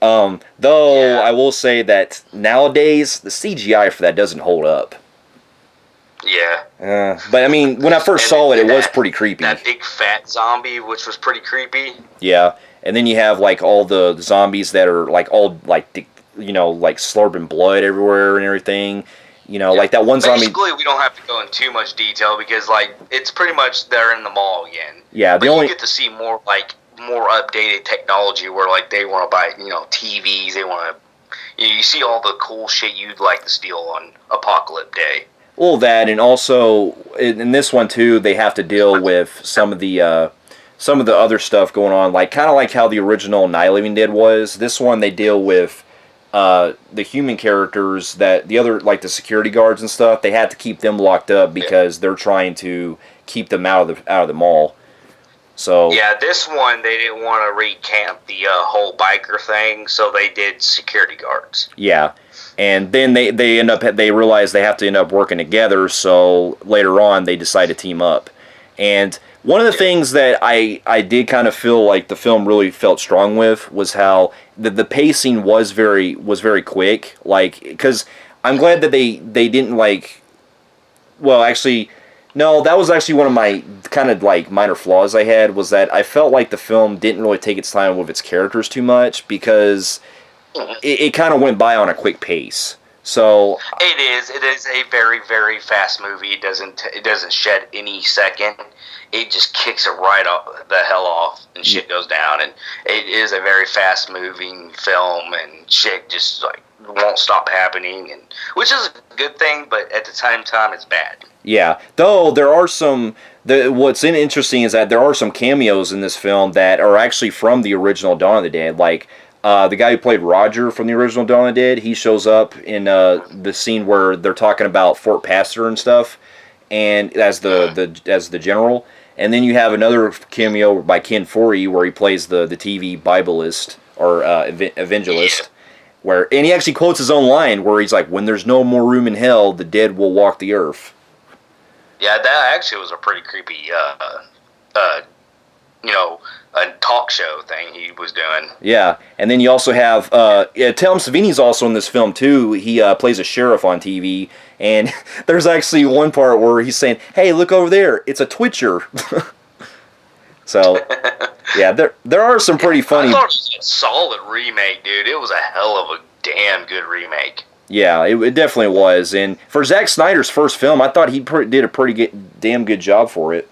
Though I will say that nowadays the CGI for that doesn't hold up. Yeah. But I mean, when I first saw it, it was pretty creepy. That big fat zombie, which was pretty creepy. Yeah, and then you have like all the zombies that are like all like slurping blood everywhere and everything. Like that one zombie. Basically, we don't have to go in too much detail because it's pretty much they're in the mall again. Yeah, you get to see more updated technology where they want to buy TVs. They want to you see all the cool shit you'd like to steal on Apocalypse Day. Well, that, and also in this one too, they have to deal with some of the other stuff going on, kind of like how the original Night of the Living Dead was. This one they deal with the human characters that the other the security guards and stuff. They had to keep them locked up because they're trying to keep them out of the mall. So yeah, this one they didn't want to recamp the whole biker thing, so they did security guards. Yeah. And then they realize they have to end up working together, so later on they decide to team up. And one of the things that I did kind of feel like the film really felt strong with was how the pacing was very quick. Because I'm glad that they didn't no, that was actually one of my kind of minor flaws I had, was that I felt like the film didn't really take its time with its characters too much because it kind of went by on a quick pace. So it is a very, very fast movie. It doesn't shed any second. It just kicks it right off the hell off, and shit goes down. And it is a very fast moving film, and shit just won't stop happening, and which is a good thing, but at the same time it's bad. Yeah, though there are some. What's interesting is that there are some cameos in this film that are actually from the original Dawn of the Dead. The guy who played Roger from the original Dawn of the Dead, he shows up in the scene where they're talking about Fort Pastor and stuff, and as the general. And then you have another cameo by Ken Foree where he plays the TV Bibleist or evangelist, and he actually quotes his own line where he's like, "When there's no more room in hell, the dead will walk the earth." Yeah, that actually was a pretty creepy, a talk show thing he was doing. Yeah, and then you also have Tom Savini's also in this film too. He plays a sheriff on TV, and there's actually one part where he's saying, "Hey, look over there, it's a Twitcher." So, yeah, there are some pretty funny. I thought it was a solid remake, dude. It was a hell of a damn good remake. Yeah, it definitely was, and for Zack Snyder's first film, I thought he did a pretty damn good job for it.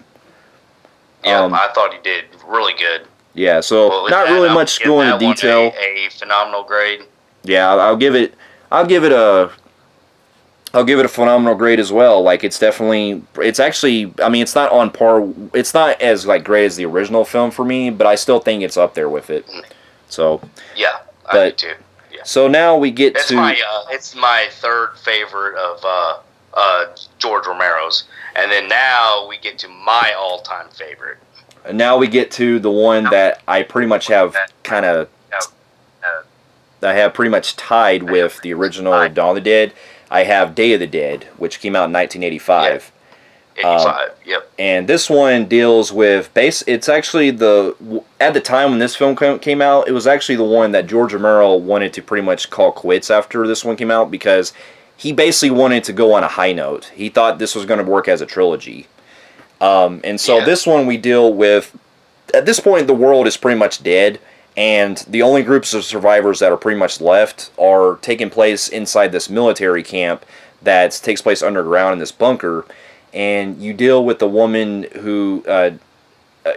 Yeah, I thought he did really good. Yeah, so not really much going into detail. A phenomenal grade. Yeah, I'll give it a I'll give it a phenomenal grade as well. Like it's actually, I mean, it's not on par. It's not as like great as the original film for me, but I still think it's up there with it. So, Yeah, I do but too. Yeah, so now we get to it's my third favorite of George Romero's, and then now we get to my all-time favorite. now we get to the one that I pretty much have kind of I have pretty much tied with the original Dawn of the Dead. I have Day of the Dead, which came out in 1985. Yeah. 85. Yep. And this one deals with It's actually at the time when this film came out, it was actually the one that George Romero wanted to pretty much call quits after this one came out because he basically wanted to go on a high note. He thought this was going to work as a trilogy. And so this one we deal with. At this point, the world is pretty much dead, and the only groups of survivors that are pretty much left are taking place inside this military camp that takes place underground in this bunker. And you deal with the woman who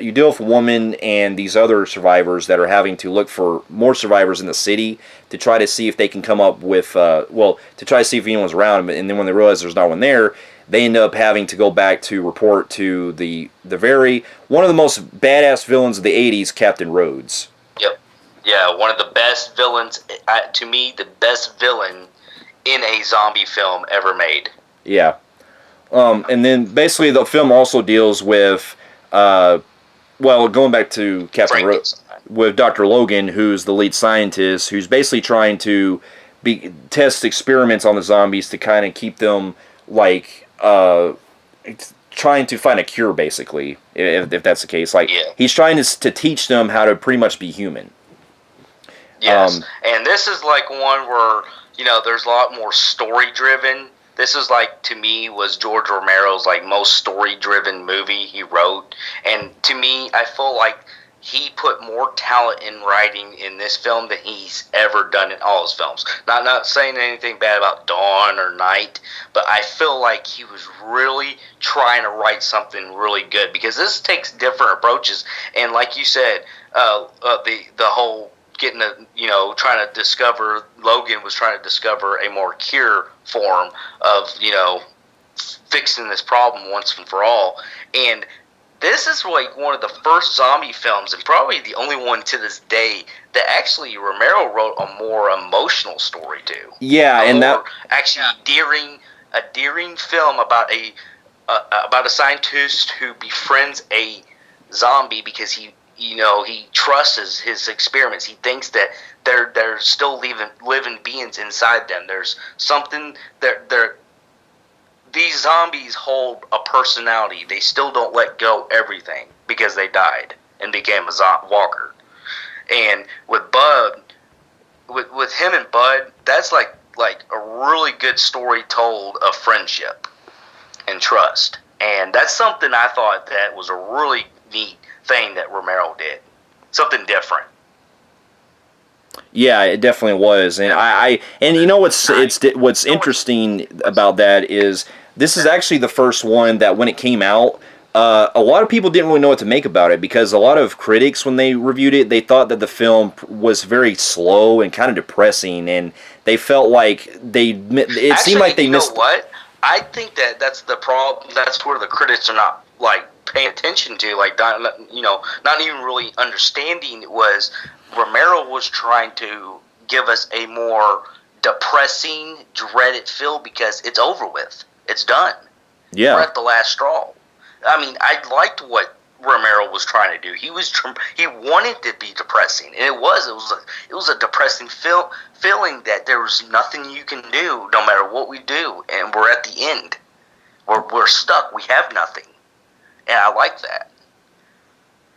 you deal with a woman and these other survivors that are having to look for more survivors in the city to try to see if they can come up with to try to see if anyone's around. And then when they realize there's no one there, they end up having to go back to report to the one of the most badass villains of the 80s, Captain Rhodes. Yep. Yeah, one of the best villains, to me, the best villain in a zombie film ever made. Yeah. And then basically the film also deals with, going back to Captain Rhodes, with Dr. Logan, who's the lead scientist, who's basically trying to test experiments on the zombies to kind of keep them trying to find a cure, basically, if that's the case. He's trying to teach them how to pretty much be human. Yes, and this is like one where, there's a lot more story-driven. This is to me, was George Romero's most story-driven movie he wrote. And to me, I feel like he put more talent in writing in this film than he's ever done in all his films. Not saying anything bad about Dawn or Night, but I feel like he was really trying to write something really good, because this takes different approaches. And like you said, the whole trying to discover, Logan was trying to discover a more cure form of, fixing this problem once and for all. And this is one of the first zombie films, and probably the only one to this day, that actually Romero wrote a more emotional story to. Yeah, and that actually a daring film about a scientist who befriends a zombie because he trusts his experiments. He thinks that they're still living beings inside them. There's something these zombies hold a personality. They still don't let go everything because they died and became a walker. And with Bud, with him and Bud, that's like a really good story told of friendship and trust. And that's something I thought that was a really neat thing that Romero did. Something different. Yeah, it definitely was. And what's interesting about that is this is actually the first one that when it came out, a lot of people didn't really know what to make about it, because a lot of critics, when they reviewed it, they thought that the film was very slow and kind of depressing, and they felt like seemed like they missed. You know what? I think that's the problem. That's where the critics are not paying attention to, not even really understanding. It was Romero was trying to give us a more depressing, dreaded feel because it's over with. It's done. Yeah. We're at the last straw. I mean, I liked what Romero was trying to do. He wanted to be depressing, and it was a depressing feeling that there was nothing you can do no matter what we do, and we're at the end. We're stuck. We have nothing, and I like that.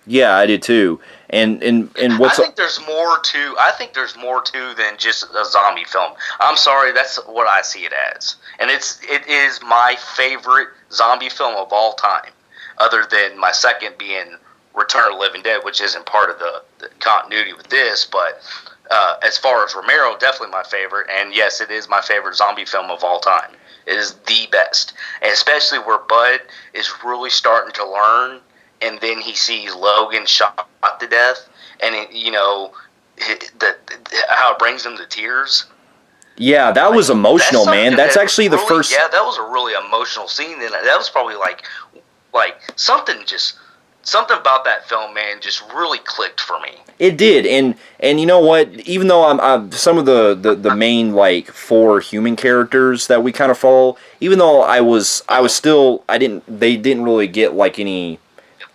Yeah, I did too. And I think there's more to than just a zombie film. I'm sorry, that's what I see it as, and it is my favorite zombie film of all time, other than my second being Return of the Living Dead, which isn't part of the continuity with this. But as far as Romero, definitely my favorite, and yes, it is my favorite zombie film of all time. It is the best, and especially where Bud is really starting to learn. And then he sees Logan shot to death, and how it brings him to tears. Yeah, that was emotional, man. That's actually the really, first. Yeah, that was a really emotional scene. And that was probably like something about that film, man, just really clicked for me. It did, and you know what? Even though I'm some of the main like four human characters that we kind of follow, even though I was still they didn't really get like any.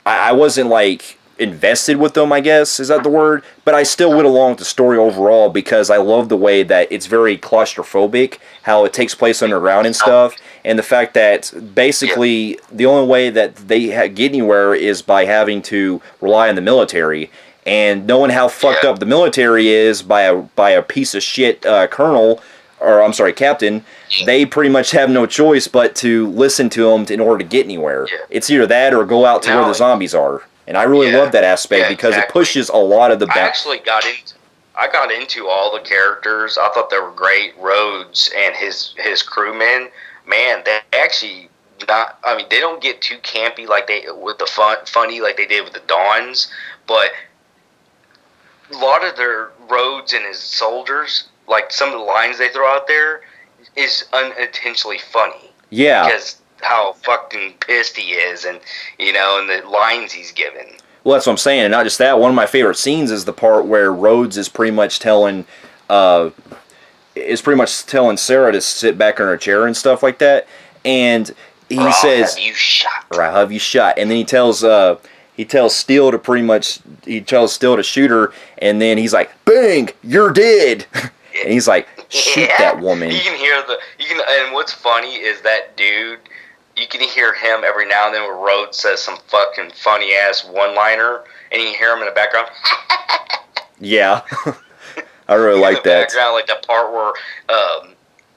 I wasn't like invested with them, I guess, is that the word? But I still went along with the story overall because I love the way that it's very claustrophobic, how it takes place underground and stuff, and the fact that basically the only way that they get anywhere is by having to rely on the military. And knowing how fucked up the military is by a piece of shit colonel, or I'm sorry, captain, they pretty much have no choice but to listen to him in order to get anywhere. It's either that or go out to where the zombies are. And I really love that aspect because it pushes a lot of the. I got into all the characters. I thought they were great. Rhodes and his crewmen, man, they actually not. I mean, they don't get too campy like they with the funny like they did with the Dawns, but a lot of their Rhodes and his soldiers, like some of the lines they throw out there, is unintentionally funny. Yeah. Because how fucking pissed he is, and and the lines he's given. Well, that's what I'm saying, and not just that. One of my favorite scenes is the part where Rhodes is pretty much telling Sarah to sit back in her chair and stuff like that, and he says, "Have you shot?" Right, have you shot? And then he tells Steele to shoot her, and then he's like, "Bang, you're dead." And he's like, "Shoot that woman." And what's funny is that dude. You can hear him every now and then where Rhodes says some fucking funny ass one liner, and you can hear him in the background. Yeah, I really like that. Background, like the part where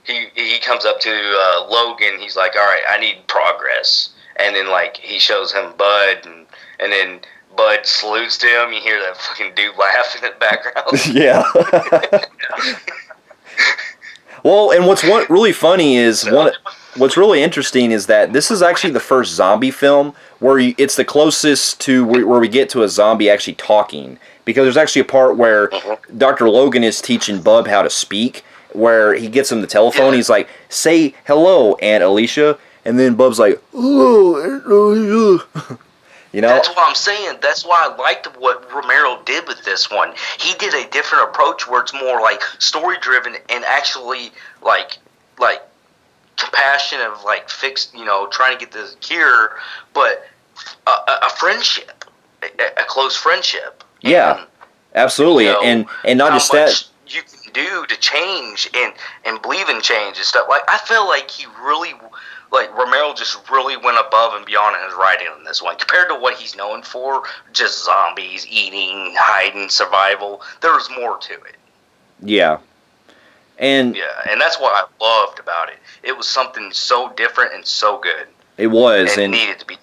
he comes up to Logan. He's like, "All right, I need progress," and then like he shows him Bud, and then Bud salutes to him. You hear that fucking dude laugh in the background. Yeah. Well, and what's really funny is what's really interesting is that this is actually the first zombie film where it's the closest to where we get to a zombie actually talking. Because there's actually a part where Dr. Logan is teaching Bub how to speak, where he gets him the telephone. He's like, "Say hello, Aunt Alicia," and then Bub's like, "Hello, Aunt Alicia." That's what I'm saying. That's why I liked what Romero did with this one. He did a different approach where it's more like story driven and actually like compassion of like fixed, trying to get the cure, but a friendship, a close friendship. Yeah, absolutely, and not just that. You can do to change and believe in change and stuff. Like I feel like he really. Like, Romero just really went above and beyond in his writing on this one. Compared to what he's known for, just zombies, eating, hiding, survival, there was more to it. Yeah. And that's what I loved about it. It was something so different and so good. It was. And it needed to be.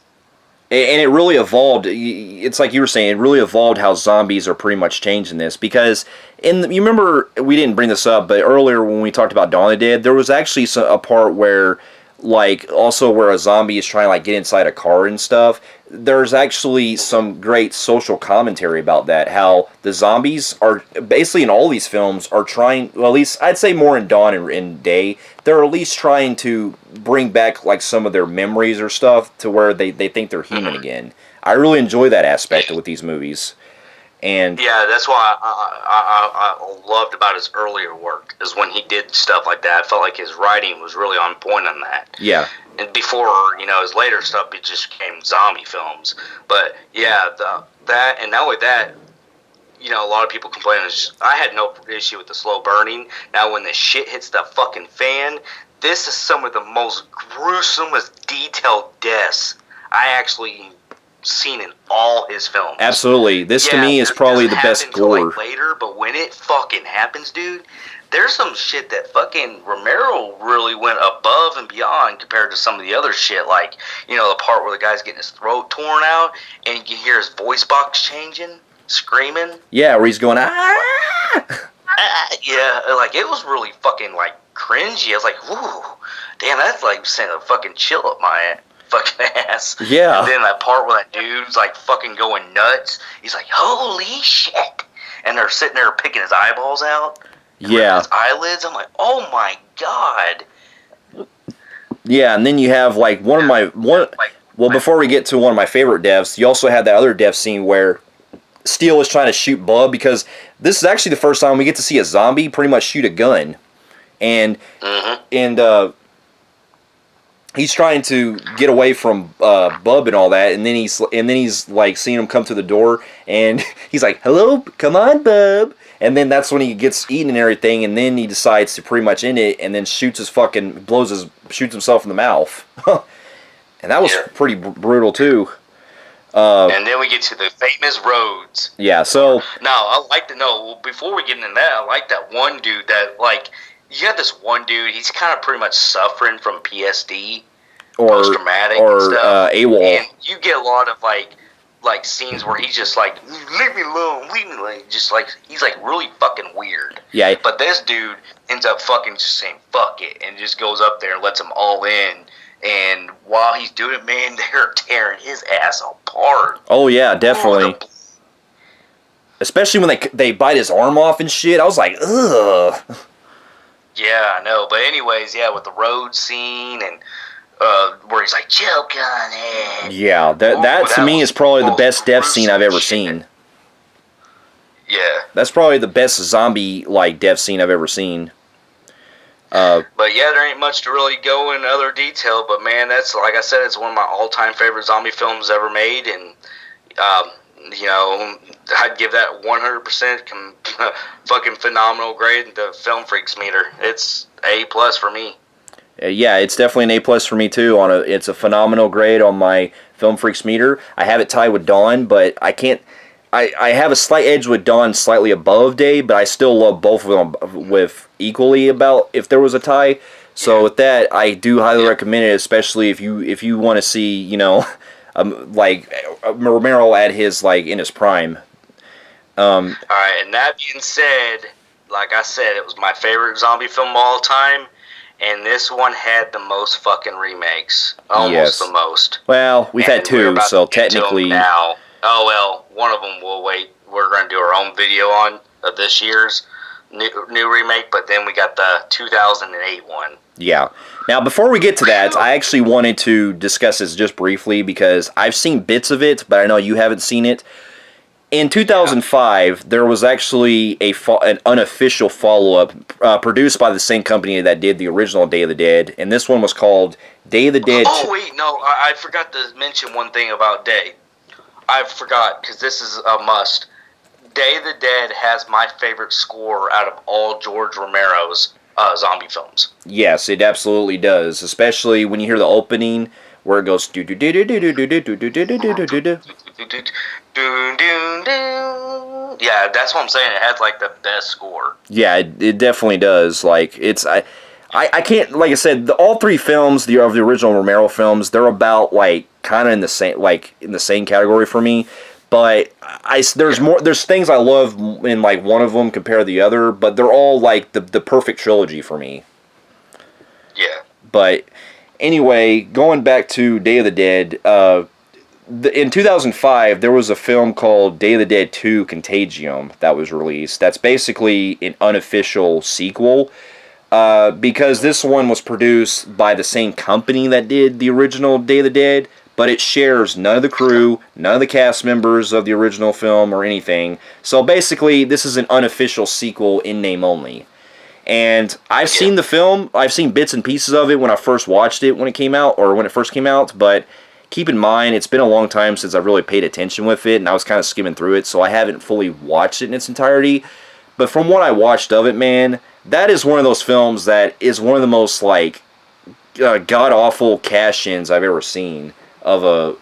And it really evolved. It's like you were saying, it really evolved how zombies are pretty much changing this. Because, you remember, we didn't bring this up, but earlier when we talked about Dawn of the Dead, there was actually a part where... like also where a zombie is trying to like get inside a car and stuff. There's actually some great social commentary about that, how the zombies are basically in all these films are trying, well, at least I'd say more in Dawn and in Day, they're at least trying to bring back like some of their memories or stuff to where they think they're human again. I really enjoy that aspect with these movies. And yeah, that's why I loved about his earlier work, is when he did stuff like that. I felt like his writing was really on point on that. Yeah. And before, his later stuff, it just became zombie films. But yeah, that, and not only that, a lot of people complain. I had no issue with the slow burning. Now, when the shit hits the fucking fan, this is some of the most gruesomest, detailed deaths I actually seen in all his films. Absolutely. This to me is probably the best gore. Like later, but when it fucking happens, dude, there's some shit that fucking Romero really went above and beyond compared to some of the other shit. Like, the part where the guy's getting his throat torn out and you can hear his voice box changing, screaming. Yeah, where he's going, ah! Yeah, like it was really fucking like cringy. I was like, ooh, damn, that's like sent a fucking chill up my fucking ass. Yeah. And then that part where that dude's like fucking going nuts. He's like, holy shit. And they're sitting there picking his eyeballs out. and rip Yeah. his eyelids. I'm like, oh my god. Yeah, and then you have like well, before we get to one of my favorite deaths, you also had that other death scene where Steel is trying to shoot Bub, because this is actually the first time we get to see a zombie pretty much shoot a gun. And he's trying to get away from Bub and all that, and then he's like seeing him come to the door, and he's like, "Hello, come on, Bub." And then that's when he gets eaten and everything, and then he decides to pretty much end it, and then shoots himself in the mouth. And that was pretty brutal too. And then we get to the famous roads. Yeah, so now I like to know, before we get into that, I like that one dude that, like, you got this one dude, he's kind of pretty much suffering from PSD, post-traumatic and stuff. AWOL. And you get a lot of, like scenes where he's just like, leave me alone, just like, he's like really fucking weird. Yeah. But this dude ends up fucking just saying, fuck it, and just goes up there and lets them all in. And while he's doing it, man, they're tearing his ass apart. Oh, yeah, definitely. Especially when they bite his arm off and shit. I was like, ugh. Yeah, I know. But anyways, yeah, with the road scene and where he's like, choke on it. Yeah, that to me is probably the best death scene I've ever seen. Yeah. That's probably the best zombie-like death scene I've ever seen. But yeah, there ain't much to really go in other detail. But man, that's, like I said, it's one of my all-time favorite zombie films ever made, and you know, I'd give that 100% fucking phenomenal grade in the Film Phreeks meter. It's A+ for me. Yeah, it's definitely an A+ for me too. It's a phenomenal grade on my Film Phreeks meter. I have it tied with Dawn, but I can't. I have a slight edge with Dawn, slightly above Day, but I still love both of them with equally about if there was a tie. So with that, I do highly recommend it, especially if you want to see, you know, like Romero at his in his prime. All right, and that being said, like I said, it was my favorite zombie film of all time, and this one had the most fucking remakes, almost the most. Well, we've had two, so technically now. Oh well, one of them we'll wait. We're going to do our own video on of this year's new remake, but then we got the 2008 one. Yeah. Now, before we get to that, I actually wanted to discuss this just briefly because I've seen bits of it, but I know you haven't seen it. In 2005, there was actually an unofficial follow-up produced by the same company that did the original Day of the Dead, and this one was called Day of the Dead. Oh, wait, no, I forgot to mention one thing about Day. I forgot, because this is a must. Day of the Dead has my favorite score out of all George Romero's zombie films. Yes, it absolutely does, especially when you hear the opening where it goes do do do do do do do do do do do do do. Yeah, that's what I'm saying. It has like the best score. Yeah, it definitely does. Like it's I can't, like I said, all three films of the original Romero films, they're about like kind of in the same category for me. But there's things I love in like one of them compared to the other, but they're all like the perfect trilogy for me. Yeah. But anyway, going back to Day of the Dead, in 2005 there was a film called Day of the Dead 2 Contagium that was released. That's basically an unofficial sequel. Because this one was produced by the same company that did the original Day of the Dead, but it shares none of the crew, none of the cast members of the original film or anything. So basically, this is an unofficial sequel in name only. And I've seen the film, I've seen bits and pieces of it when I first watched it when it came out, or when it first came out, but keep in mind, it's been a long time since I really paid attention with it, and I was kind of skimming through it, so I haven't fully watched it in its entirety. But from what I watched of it, man, that is one of those films that is one of the most like god-awful cash-ins I've ever seen of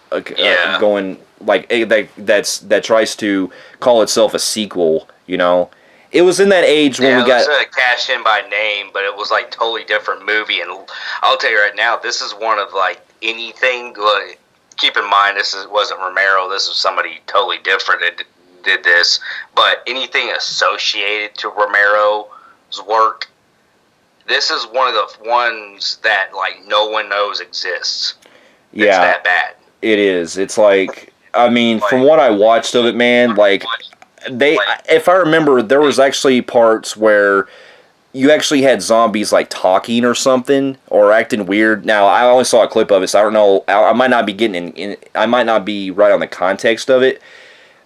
going like that tries to call itself a sequel. You know, it was in that age when we got it was a cash in by name, but it was like totally different movie. And I'll tell you right now, this is one of like anything. Keep in mind, wasn't Romero. This is somebody totally different that did this. But anything associated to Romero's work, this is one of the ones that like no one knows exists. Yeah, it's that bad. It is. It's like, I mean, from what I watched of it, man, like if I remember, there was actually parts where you actually had zombies like talking or something or acting weird. Now I only saw a clip of it, so I don't know. I might not be I might not be right on the context of it.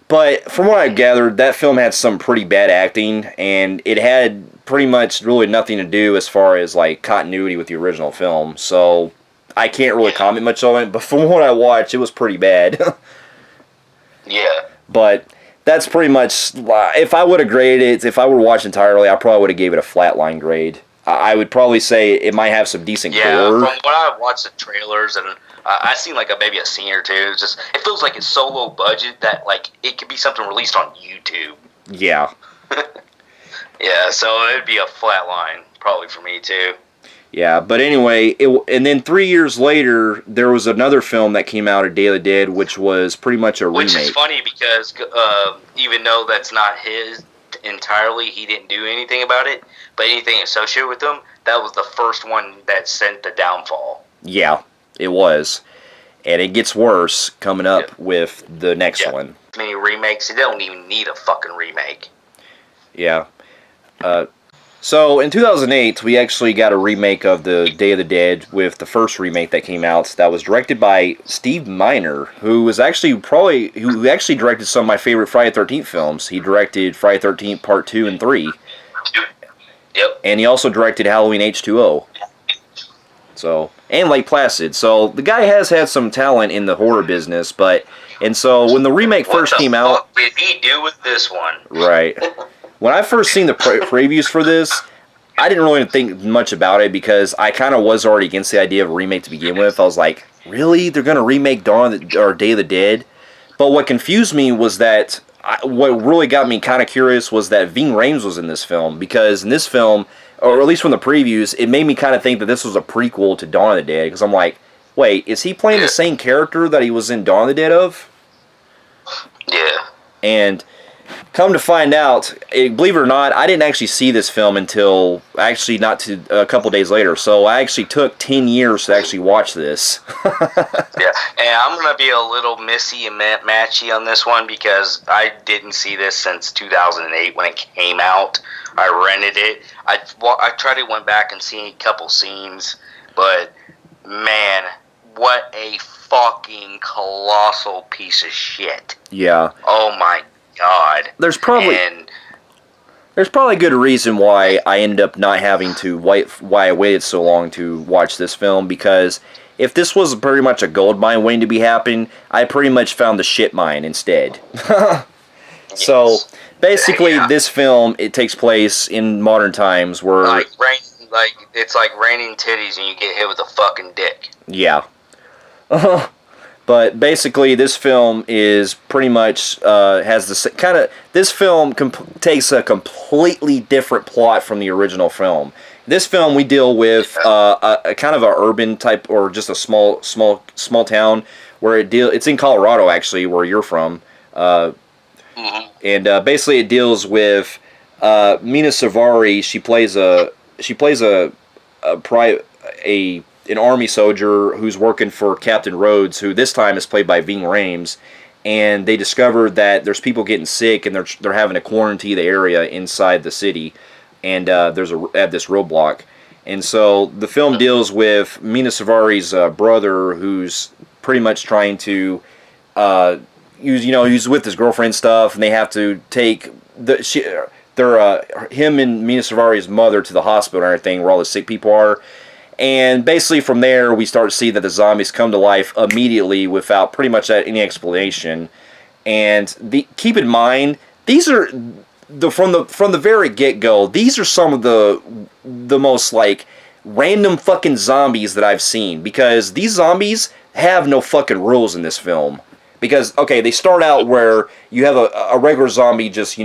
But from what I gathered, that film had some pretty bad acting, and it had pretty much really nothing to do as far as like continuity with the original film. So I can't really comment much on it. But from what I watched, it was pretty bad. Yeah. But that's pretty much, if I would have graded it, if I were watching entirely, I probably would have gave it a flatline grade. I would probably say it might have some decent gore. From what I watched the trailers, and I seen like maybe a scene or two, it feels like it's so low budget that like it could be something released on YouTube. Yeah. Yeah, so it'd be a flatline probably for me too. Yeah, but anyway, and then 3 years later, there was another film that came out, A Day of the Dead, which was pretty much a remake. Which is funny because even though that's not his entirely, he didn't do anything about it, but anything associated with him, that was the first one that sent the downfall. Yeah, it was. And it gets worse coming up with the next one. Many remakes, they don't even need a fucking remake. Yeah. So in 2008, we actually got a remake of The Day of the Dead with the first remake that came out. That was directed by Steve Miner, who actually directed some of my favorite Friday the 13th films. He directed Friday the 13th Part 2 and 3. Yep. And he also directed Halloween H2O. So, and Lake Placid. So the guy has had some talent in the horror business, and so when the remake first came out, what the fuck did he do with this one? Right. When I first seen the previews for this, I didn't really think much about it because I kind of was already against the idea of a remake to begin with. I was like, really? They're going to remake Day of the Dead? But what confused me was that, what really got me kind of curious was that Ving Rhames was in this film. Because in this film, or at least from the previews, it made me kind of think that this was a prequel to Dawn of the Dead. Because I'm like, wait, is he playing the same character that he was in Dawn of the Dead of? Yeah. And come to find out, believe it or not, I didn't actually see this film until a couple days later. So I actually took 10 years to actually watch this. Yeah, and I'm going to be a little missy and matchy on this one because I didn't see this since 2008 when it came out. I rented it. I tried to went back and see a couple scenes, but man, what a fucking colossal piece of shit. Yeah. Oh my God. There's probably a good reason why I ended up not having to why I waited so long to watch this film, because if this was pretty much a gold mine waiting to be happening, I pretty much found the shit mine instead. So basically, this film, it takes place in modern times where it's like raining titties and you get hit with a fucking dick. Yeah. But basically, this film is pretty much has the kind of. This film takes a completely different plot from the original film. This film, we deal with a kind of a urban type, or just a small town where it's in Colorado, actually, where you're from. And basically, it deals with Mina Savari. She plays an army soldier who's working for Captain Rhodes, who this time is played by Ving Rhames, and they discovered that there's people getting sick and they're having to quarantine the area inside the city, and there's at this roadblock, and so the film deals with Mina Savari's brother, who's pretty much trying to he's with his girlfriend and stuff, and they have to take him and Mina Savari's mother to the hospital and everything where all the sick people are. And basically from there, we start to see that the zombies come to life immediately without pretty much any explanation. And keep in mind, these are from the very get-go. These are some of the most like random fucking zombies that I've seen, because these zombies have no fucking rules in this film. Because okay, they start out where you have a regular zombie just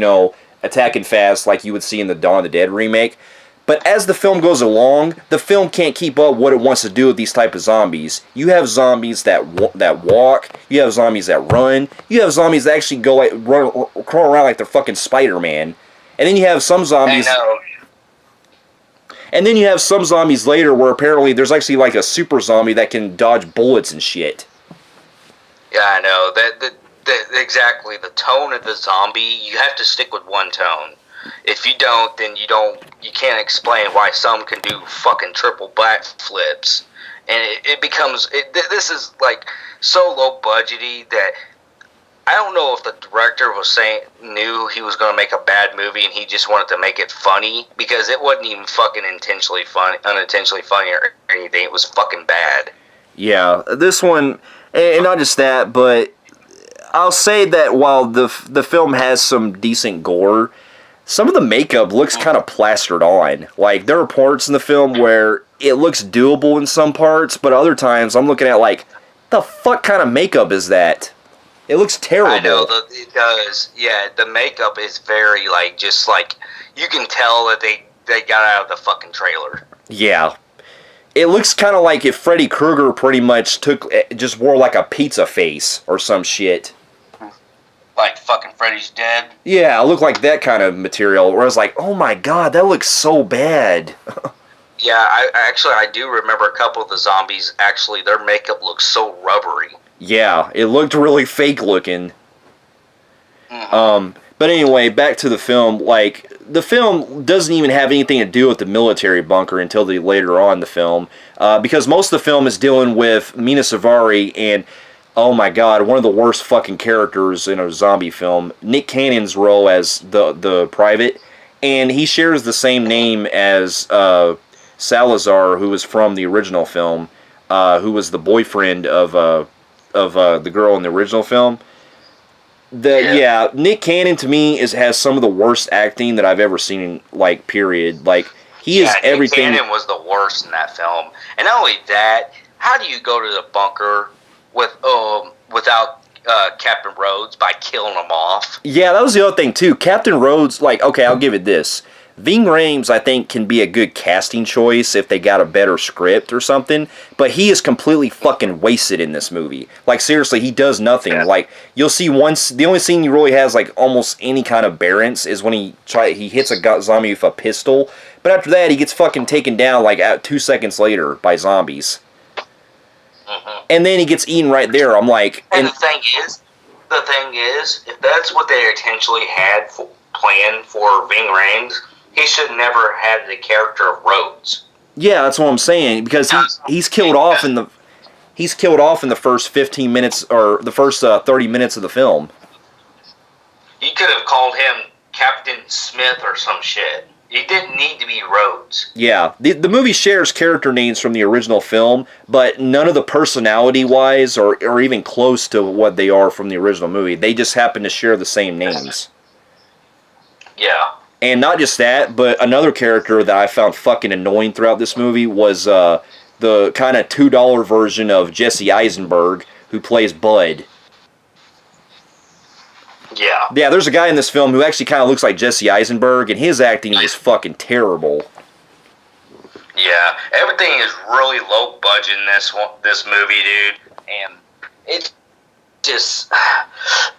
attacking fast like you would see in the Dawn of the Dead remake. But as the film goes along, the film can't keep up what it wants to do with these type of zombies. You have zombies that walk. You have zombies that run. You have zombies that actually crawl around like they're fucking Spider-Man. And then you have some zombies. I know. And then you have some zombies later where apparently there's actually like a super zombie that can dodge bullets and shit. Yeah, I know. exactly the tone of the zombie. You have to stick with one tone. If you don't, then you can't explain why some can do fucking triple backflips, and it becomes this is like so low budgety that I don't know if the director knew he was going to make a bad movie and he just wanted to make it funny, because it wasn't even fucking unintentionally funny or anything. It was fucking bad. Yeah, this one, and not just that, but I'll say that while the film has some decent gore, some of the makeup looks kind of plastered on. Like, there are parts in the film where it looks doable in some parts, but other times I'm looking at like, the fuck kind of makeup is that? It looks terrible. I know that it does. Yeah, the makeup is very just you can tell that they got out of the fucking trailer. Yeah. It looks kind of like if Freddy Krueger pretty much just wore like a pizza face or some shit. Like fucking Freddy's dead? Yeah, it looked like that kind of material, where I was like, oh my god, that looks so bad. Yeah, I do remember a couple of the zombies, actually, their makeup looks so rubbery. Yeah, it looked really fake looking. Mm-hmm. But anyway, back to the film. Like, the film doesn't even have anything to do with the military bunker until later on in the film, because most of the film is dealing with Mina Savari and, oh my god, one of the worst fucking characters in a zombie film, Nick Cannon's role as the private, and he shares the same name as Salazar, who was from the original film, who was the boyfriend of the girl in the original film. Nick Cannon to me has some of the worst acting that I've ever seen, like, period. Like, he is everything. Nick Cannon was the worst in that film. And not only that, how do you go to the bunker without Captain Rhodes by killing him off? Yeah, that was the other thing too. Captain Rhodes, like, okay, I'll give it this. Ving Rhames, I think, can be a good casting choice if they got a better script or something, but he is completely fucking wasted in this movie. Like, seriously, he does nothing. Yeah. Like, you'll see the only scene he really has, like, almost any kind of bearance is when he hits a zombie with a pistol, but after that, he gets fucking taken down, like, 2 seconds later by zombies. Mm-hmm. And then he gets eaten right there. I'm like... And the thing is, if that's what they intentionally had planned for Ving Rhames, he should never have the character of Rhodes. Yeah, that's what I'm saying, because he's killed off in the first 15 minutes or the first 30 minutes of the film. You could have called him Captain Smith or some shit. He didn't need to be Rhodes. Yeah, the movie shares character names from the original film, but none of the personality-wise are even close to what they are from the original movie. They just happen to share the same names. Yeah. And not just that, but another character that I found fucking annoying throughout this movie was the kind of $2 version of Jesse Eisenberg, who plays Bud. Yeah. Yeah, there's a guy in this film who actually kind of looks like Jesse Eisenberg, and his acting is fucking terrible. Yeah, everything is really low budget in this movie, dude. And it just,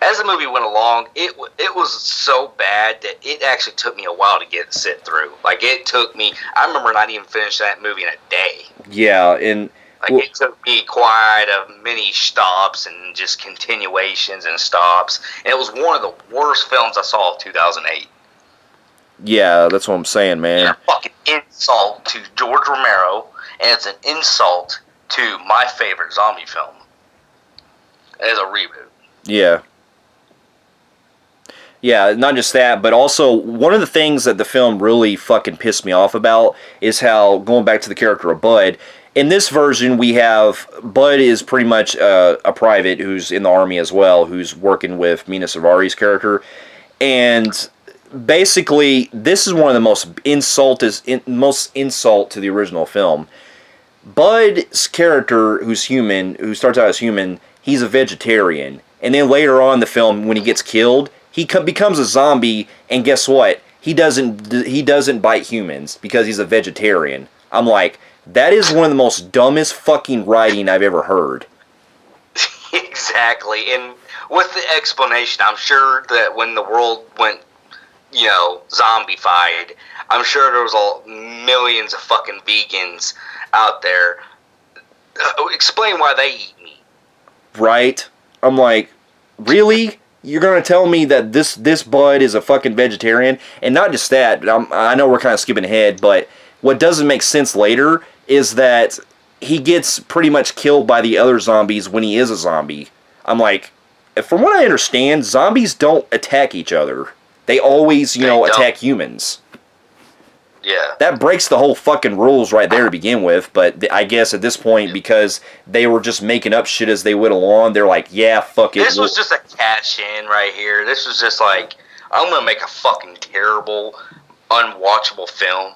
as the movie went along, it was so bad that it actually took me a while to sit through. Like, I remember not even finishing that movie in a day. Yeah, and... it took me quite many stops and just continuations and stops. And it was one of the worst films I saw of 2008. Yeah, that's what I'm saying, man. It's a fucking insult to George Romero, and it's an insult to my favorite zombie film. As a reboot. Yeah. Yeah, not just that, but also one of the things that the film really fucking pissed me off about is how, going back to the character of Bud, in this version we have, Bud is pretty much a private who's in the army as well, who's working with Mina Savari's character, and basically this is one of the most insult to the original film. Bud's character, who's human, who starts out as human, he's a vegetarian. And then later on in the film, when he gets killed, he becomes a zombie, and guess what? He doesn't bite humans because he's a vegetarian. I'm like, that is one of the most dumbest fucking writing I've ever heard. Exactly. And with the explanation, I'm sure that when the world went, zombified, I'm sure there was millions of fucking vegans out there. Explain why they eat meat. Right? I'm like, really? You're gonna tell me that this bud is a fucking vegetarian? And not just that, I know we're kind of skipping ahead, but what doesn't make sense later is that he gets pretty much killed by the other zombies when he is a zombie. I'm like, from what I understand, zombies don't attack each other. They always, attack humans. Yeah. That breaks the whole fucking rules right there to begin with, but I guess at this point, because they were just making up shit as they went along, they're like, yeah, fuck it. This was just a cash in right here. This was just like, I'm gonna make a fucking terrible, unwatchable film.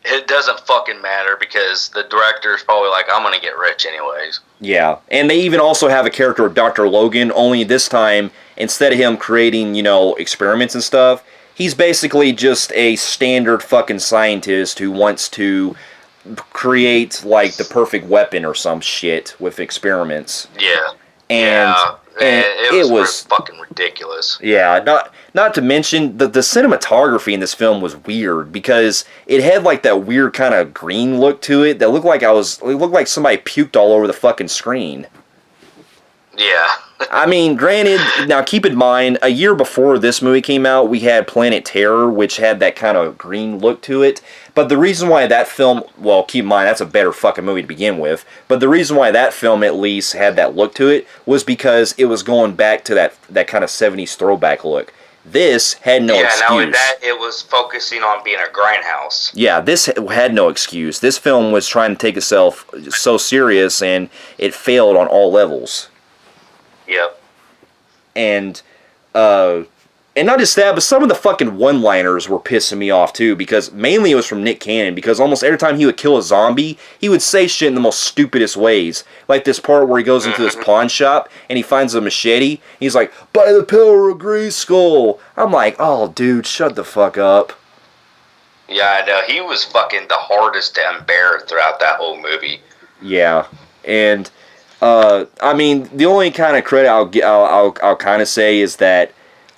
It doesn't fucking matter because the director's probably like, I'm gonna get rich anyways. Yeah, and they even also have a character of Dr. Logan, only this time, instead of him creating, experiments and stuff, he's basically just a standard fucking scientist who wants to create, like, the perfect weapon or some shit with experiments. Yeah. And it was fucking ridiculous. Yeah, not to mention the cinematography in this film was weird because it had like that weird kind of green look to it that looked like somebody puked all over the fucking screen. Yeah. I mean, granted, now keep in mind, a year before this movie came out, we had Planet Terror, which had that kind of green look to it. But the reason why that film, well, keep in mind, that's a better fucking movie to begin with. But the reason why that film at least had that look to it was because it was going back to that kind of 70s throwback look. This had no excuse. Yeah, not only that, it was focusing on being a grindhouse. Yeah, this had no excuse. This film was trying to take itself so serious, and it failed on all levels. Yep. And not just that, but some of the fucking one-liners were pissing me off too, because mainly it was from Nick Cannon, because almost every time he would kill a zombie, he would say shit in the most stupidest ways. Like this part where he goes into this pawn shop, and he finds a machete, he's like, by the power of Grayskull. I'm like, oh dude, shut the fuck up. Yeah, I know. He was fucking the hardest to embarrass throughout that whole movie. Yeah, and I mean, the only kind of credit I'll kind of say is that,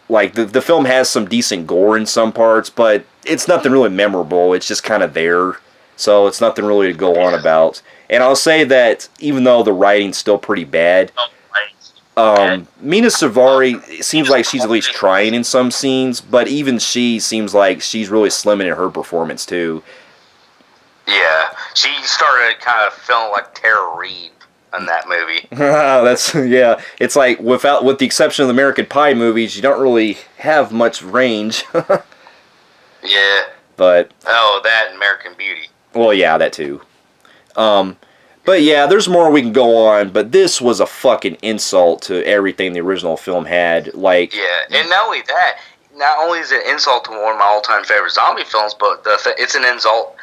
like, the film has some decent gore in some parts, but it's nothing really memorable. It's just kind of there, so it's nothing really to go on about. And I'll say that even though the writing's still pretty bad, Mina Savari seems like she's at least trying in some scenes, but even she seems like she's really slimming in her performance too. Yeah, she started kind of feeling like Tara Reid in that movie. Yeah. It's like with the exception of the American Pie movies, you don't really have much range. Yeah. But that and American Beauty. Well, yeah, that too. But yeah, there's more we can go on. But this was a fucking insult to everything the original film had. Like, yeah, and not only that, not only is it an insult to one of my all-time favorite zombie films, but it's an insult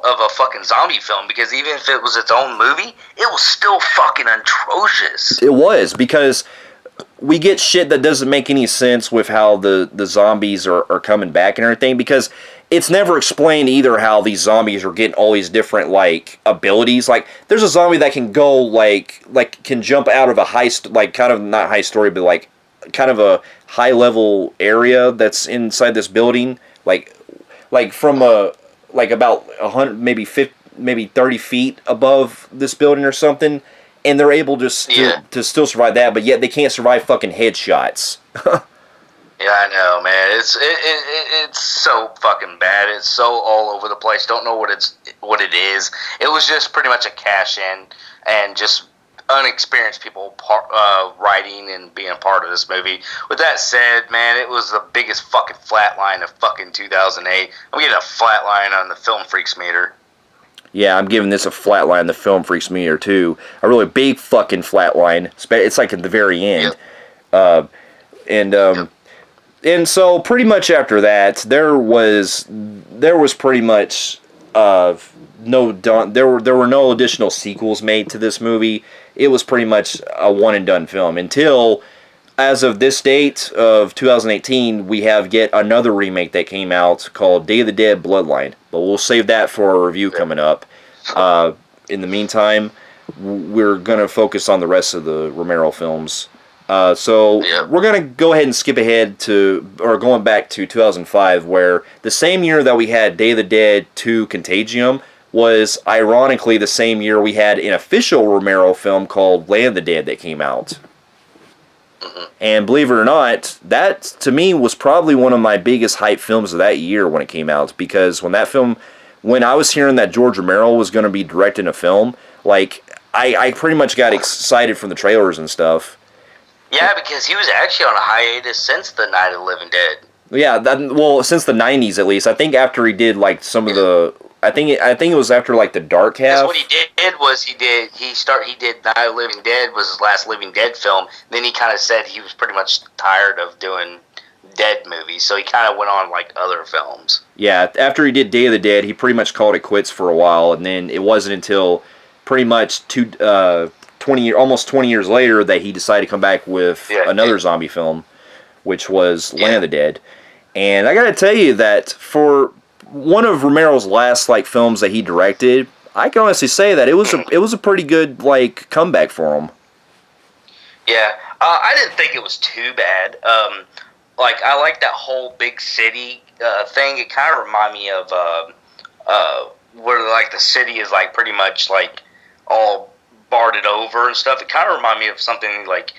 of a fucking zombie film, because even if it was its own movie, it was still fucking atrocious. It was, because we get shit that doesn't make any sense with how the zombies are coming back and everything, because it's never explained either how these zombies are getting all these different, like, abilities. Like, there's a zombie that can go, like can jump out of a kind of not high story, but, like, kind of a high-level area that's inside this building. Like from like about 100, maybe 50, maybe 30 feet above this building or something, and they're able to still survive that, but yet they can't survive fucking headshots. Yeah, I know, man. It's so fucking bad. It's so all over the place. Don't know what it is. It was just pretty much a cash in, and just unexperienced people writing and being a part of this movie. With that said, man, it was the biggest fucking flatline of fucking 2008. I'm getting a flatline on the Film Phreeks meter. Yeah, I'm giving this a flatline on the Film Phreeks meter too. A really big fucking flatline. It's like at the very end. Yep. And so pretty much after that, there was pretty much there were no additional sequels made to this movie. It was pretty much a one and done film until, as of this date of 2018, we have yet another remake that came out called Day of the Dead Bloodline. But we'll save that for a review coming up. In the meantime, we're going to focus on the rest of the Romero films. We're going to go ahead and skip ahead going back to 2005, where the same year that we had Day of the Dead 2 Contagium was ironically the same year we had an official Romero film called Land of the Dead that came out. And believe it or not, that to me was probably one of my biggest hype films of that year when it came out. Because when I was hearing that George Romero was going to be directing a film, like I pretty much got excited from the trailers and stuff. Yeah, because he was actually on a hiatus since the Night of the Living Dead. Yeah, since the '90s at least. I think after he did like some of the, I think it was after like the Dark half. Because what he did was he did Night of the Living Dead was his last Living Dead film. Then he kind of said he was pretty much tired of doing Dead movies, so he kind of went on like other films. Yeah, after he did Day of the Dead, he pretty much called it quits for a while, and then it wasn't until pretty much almost 20 years later that he decided to come back with another zombie film, which was Land of the Dead. And I gotta tell you that for one of Romero's last like films that he directed, I can honestly say that it was a pretty good like comeback for him. Yeah, I didn't think it was too bad. Like I like that whole big city thing. It kind of reminded me of where like the city is like pretty much like all barded over and stuff. It kind of reminded me of something like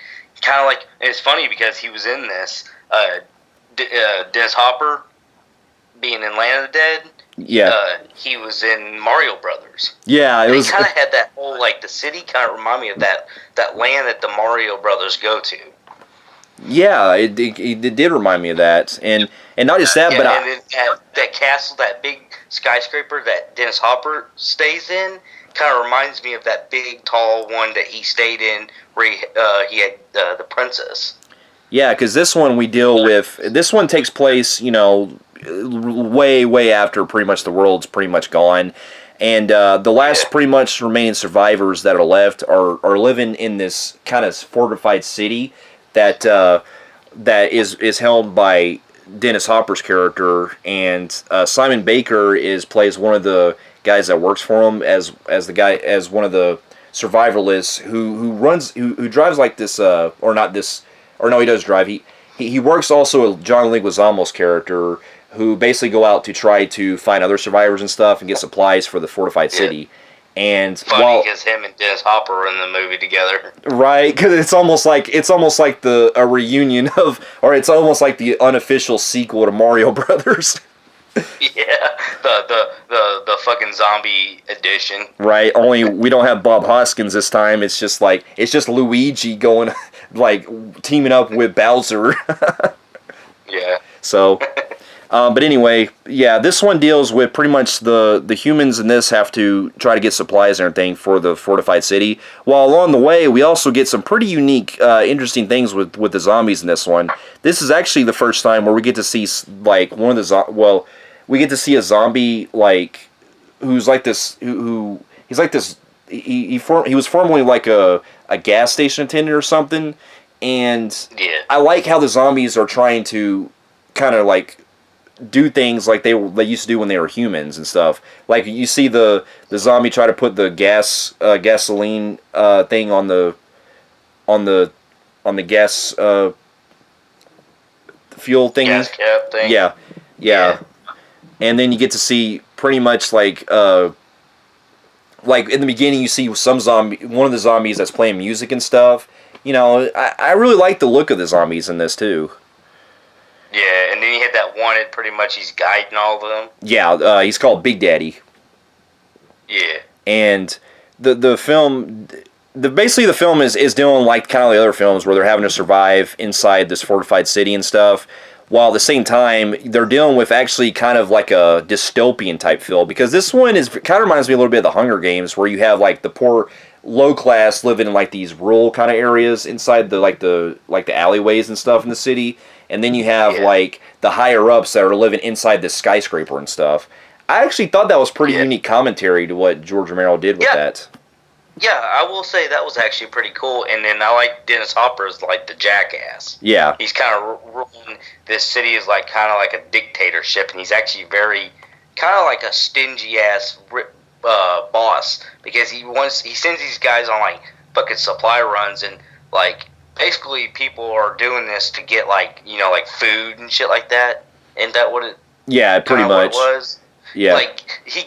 and it's funny because he was in this. Dennis Hopper being in Land of the Dead. Yeah. He was in Mario Brothers. Yeah, it was. He kind of had that whole like the city kind of remind me of that land that the Mario Brothers go to. Yeah, it did remind me of that, and not just that, but that castle, that big skyscraper that Dennis Hopper stays in, kind of reminds me of that big tall one that he stayed in where he had the princess. Yeah, because this one this one takes place, way after pretty much the world's pretty much gone, and the last pretty much remaining survivors that are left are living in this kind of fortified city that is held by Dennis Hopper's character, and Simon Baker plays one of the guys that works for him as one of the survivalists who drives like this he does drive. He works also with John Leguizamo's character, who basically go out to try to find other survivors and stuff and get supplies for the fortified city. And funny because him and Dennis Hopper are in the movie together, right? Because it's almost like a reunion or it's almost like the unofficial sequel to Mario Brothers. Yeah, the fucking zombie edition. Right. Only we don't have Bob Hoskins this time. It's just Luigi going like teaming up with Bowser. Yeah. So. But anyway, yeah, this one deals with pretty much the humans in this have to try to get supplies and everything for the fortified city. While along the way, we also get some pretty unique, interesting things with the zombies in this one. This is actually the first time where we get to see like we get to see a zombie like who's like this he's like this he was formerly like a gas station attendant or something, and I like how the zombies are trying to kind of like do things like they used to do when they were humans and stuff. Like you see the zombie try to put the gasoline thing on the gas fuel thing. Gas cap thing. Yeah. And then you get to see pretty much like in the beginning you see one of the zombies that's playing music and stuff. I really like the look of the zombies in this too. Yeah, and then you had that one, pretty much he's guiding all of them. Yeah, he's called Big Daddy. Yeah. And the film, basically the film is doing like kind of the other films where they're having to survive inside this fortified city and stuff, while at the same time they're dealing with actually kind of like a dystopian type feel, because this one kind of reminds me a little bit of the Hunger Games, where you have like the poor low class living in like these rural kind of areas inside the alleyways and stuff in the city. And then you have like the higher ups that are living inside this skyscraper and stuff. I actually thought that was pretty unique commentary to what George Romero did with that. Yeah, I will say that was actually pretty cool. And then I like Dennis Hopper as like the jackass. Yeah, he's kind of ruling this city is like kind of like a dictatorship, and he's actually very kind of like a stingy ass boss, because he sends these guys on like fucking supply runs, and like. Basically, people are doing this to get like food and shit like that. Ain't that what it? Yeah, pretty much. What it was. Yeah. Like he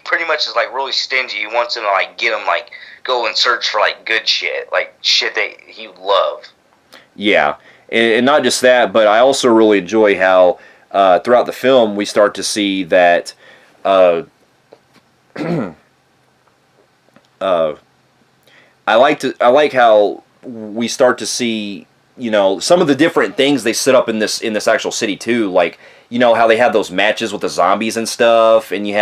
pretty much is like really stingy. He wants them to like get him like go and search for like good shit, like shit that he would love. Yeah, and not just that, but I also really enjoy how throughout the film we start to see that uh, uh, I like how we start to see, you know, some of the different things they set up in this actual city too, like, you know, how they have those matches with the zombies and stuff, and Yeah.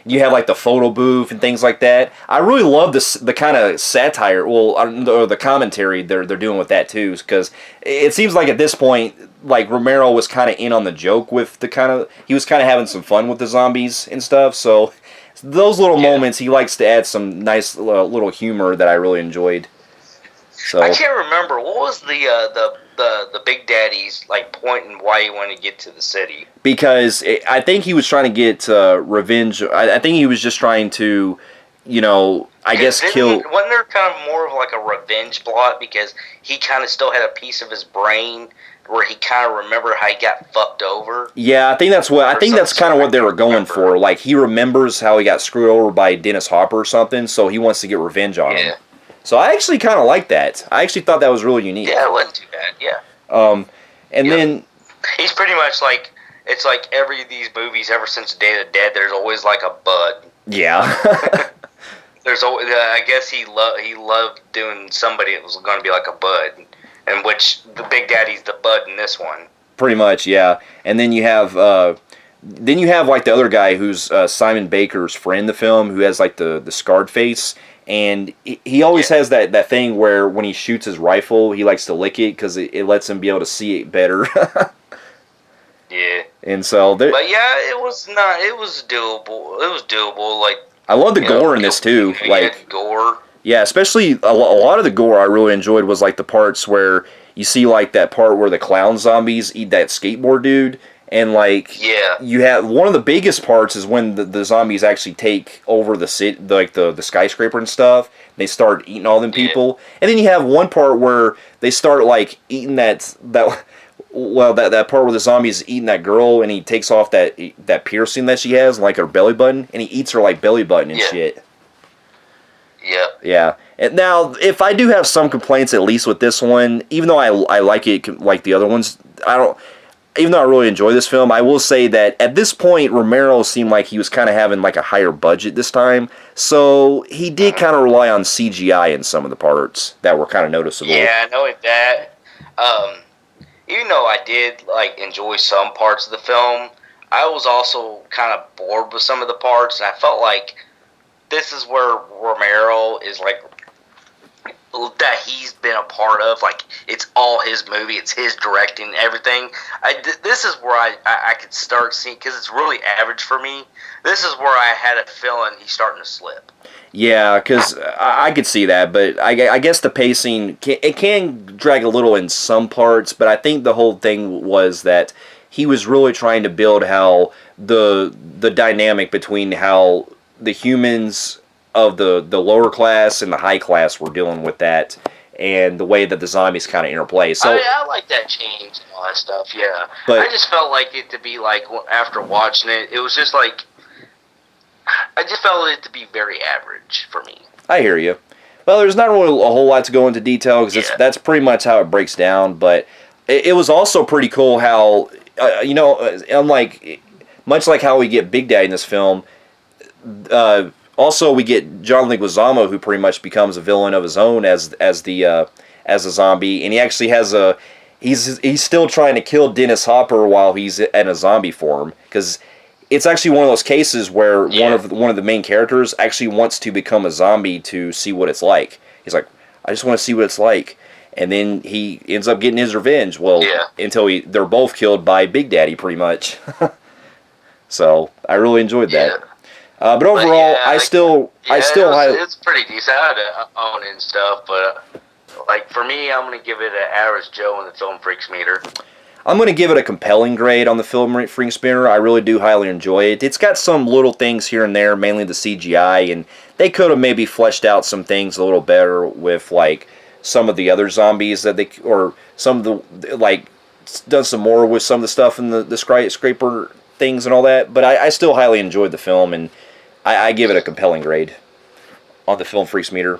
you have like the photo booth and things like that. I really love this the kind of satire, well, or the commentary they're doing with that too, because it seems like at this point, like Romero was kind of in on the joke with the kind of he was kind of having some fun with the zombies and stuff. So those little Yeah. moments, he likes to add some nice little humor that I really enjoyed. So I can't remember what was the Big Daddy's like point and why he wanted to get to the city. because I think he was trying to get revenge. I think he was just trying to, you know, I guess kill. Wasn't there kind of more of like a revenge plot because he kind of still had a piece of his brain where he kind of remembered how he got fucked over. Yeah, I think that's what I think that's kind of what they were going for. Like he remembers how he got screwed over by Dennis Hopper or something, so he wants to get revenge on him. So I actually kind of like that. I actually thought that was really unique. Yeah, it wasn't too bad. Yeah. And then he's pretty much like it's like every of these movies ever since Day of the Dead. There's always like a bud. Yeah. There's always, I guess he loved doing somebody that was going to be like a bud, in which the Big Daddy's the bud in this one. Pretty much, yeah. And then you have like the other guy who's Simon Baker's friend in the film, who has like the scarred face, and he always has that thing where when he shoots his rifle, he likes to lick it because it lets him be able to see it better. Yeah. And so, but yeah, it was doable. It was doable. Like I love the gore in this too. Like gore. Yeah, especially a lot of the gore I really enjoyed was like the parts where you see like that part where the clown zombies eat that skateboard dude, and like you have one of the biggest parts is when the zombies actually take over the city, like the skyscraper and stuff. They start eating all them people, and then you have one part where they start like eating that part where the zombie's eating that girl, and he takes off that piercing that she has, like her belly button, and he eats her like belly button and shit. Yeah. Yeah. And now, if I do have some complaints, at least with this one, even though I like it like the other ones, even though I really enjoy this film, I will say that at this point, Romero seemed like he was kind of having like a higher budget this time. So he did kind of rely on CGI in some of the parts that were kind of noticeable. Yeah, I know that. Even though I did like enjoy some parts of the film, I was also kind of bored with some of the parts, and I felt like this is where Romero is like that he's been a part of. Like it's all his movie, it's his directing, everything. This is where I could start seeing, because it's really average for me. This is where I had a feeling he's starting to slip. Yeah, because I could see that, but I guess the pacing it can drag a little in some parts. But I think the whole thing was that he was really trying to build how the dynamic between how the humans of the lower class and the high class were dealing with that, and the way that the zombies kind of interplay. So I like that change and all that stuff. Yeah, but I just felt like it to be like after watching it, it was just like. I just felt it to be very average for me. I hear you. Well, there's not really a whole lot to go into detail because that's pretty much how it breaks down. But it was also pretty cool how, unlike much like how we get Big Daddy in this film, also we get John Leguizamo, who pretty much becomes a villain of his own as a zombie, and he actually has he's still trying to kill Dennis Hopper while he's in a zombie form, because it's actually one of those cases where one of the main characters actually wants to become a zombie to see what it's like. He's like, I just want to see what it's like, and then he ends up getting his revenge. Well, until they're both killed by Big Daddy, pretty much. So I really enjoyed that. But overall, it's pretty decent. I had to own it and stuff, but like for me, I'm gonna give it an average Joe in the film Phreeks meter. I'm going to give it a compelling grade on the film Phreeks meter. I really do highly enjoy it. It's got some little things here and there, mainly the CGI, and they could have maybe fleshed out some things a little better with like some of the other zombies or some of the like done some more with some of the stuff in the skyscraper things and all that. But I still highly enjoyed the film, and I give it a compelling grade on the film Phreeks meter.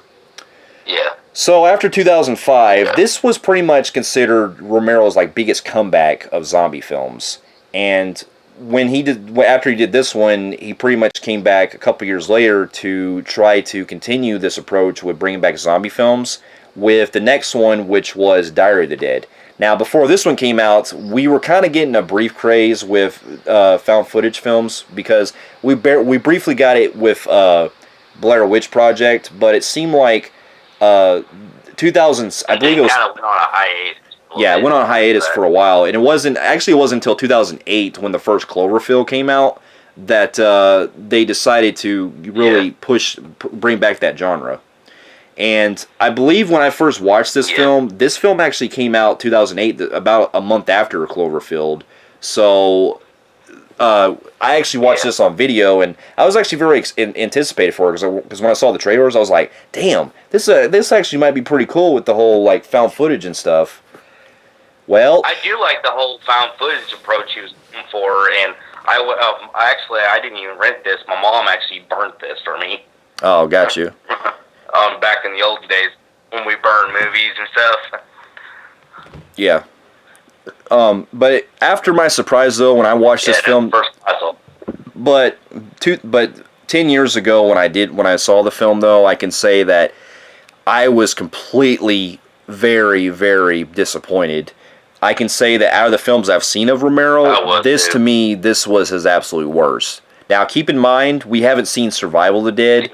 Yeah. So after 2005, Yeah. this was pretty much considered Romero's like biggest comeback of zombie films. And after he did this one, he pretty much came back a couple years later to try to continue this approach with bringing back zombie films with the next one, which was Diary of the Dead. Now, before this one came out, we were kind of getting a brief craze with found footage films because we briefly got it with Blair Witch Project, but it seemed like 2000s, I believe it was. Kind of went on a hiatus. Yeah, it went on hiatus for a while, and it wasn't until 2008 when the first Cloverfield came out that they decided to really bring back that genre. And I believe when I first watched this film actually came out 2008, about a month after Cloverfield. So I actually watched this on video, and I was actually very anticipated for it because when I saw the trailers, I was like, "Damn, this actually might be pretty cool with the whole like found footage and stuff." Well, I do like the whole found footage approach he was going for, and I didn't even rent this. My mom actually burnt this for me. Oh, got you. Back in the old days when we burned movies and stuff. Yeah. But after my surprise though, when I watched this film, but 10 years ago when I saw the film though, I can say that I was completely very, very disappointed. I can say that out of the films I've seen of Romero, to me, this was his absolute worst. Now, keep in mind, we haven't seen Survival of the Dead,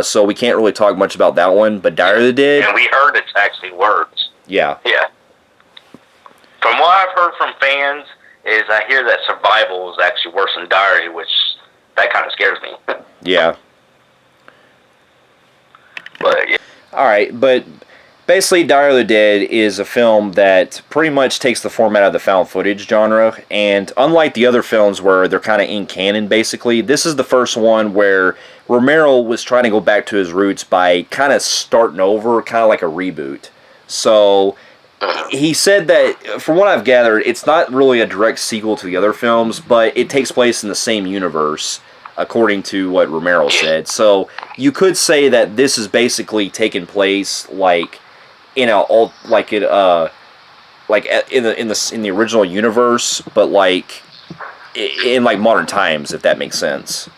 so we can't really talk much about that one, but Diary of the Dead... And we heard it's actually worse. Yeah. Yeah. From what I've heard from fans, is I hear that Survival is actually worse than Diary, which, that kind of scares me. Yeah. But, yeah. Alright, but... Basically, Diary of the Dead is a film that pretty much takes the format of the found footage genre, and unlike the other films where they're kind of in canon, basically, this is the first one where Romero was trying to go back to his roots by kind of starting over, kind of like a reboot. So, he said that, from what I've gathered, it's not really a direct sequel to the other films, but it takes place in the same universe, according to what Romero said. So, you could say that this is basically taking place, like... in the original universe, but like in like modern times, if that makes sense.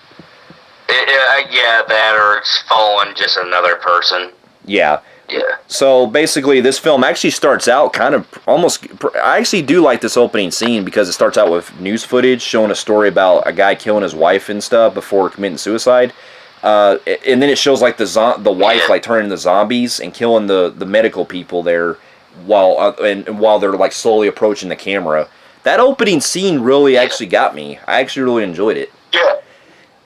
Yeah, that or it's following just another person. Yeah. Yeah. So basically, this film actually starts out kind of almost. I actually do like this opening scene because it starts out with news footage showing a story about a guy killing his wife and stuff before committing suicide. And then it shows like the wife like turning into zombies and killing the medical people there while they're like slowly approaching the camera. That opening scene really actually got me. I actually really enjoyed it. Yeah,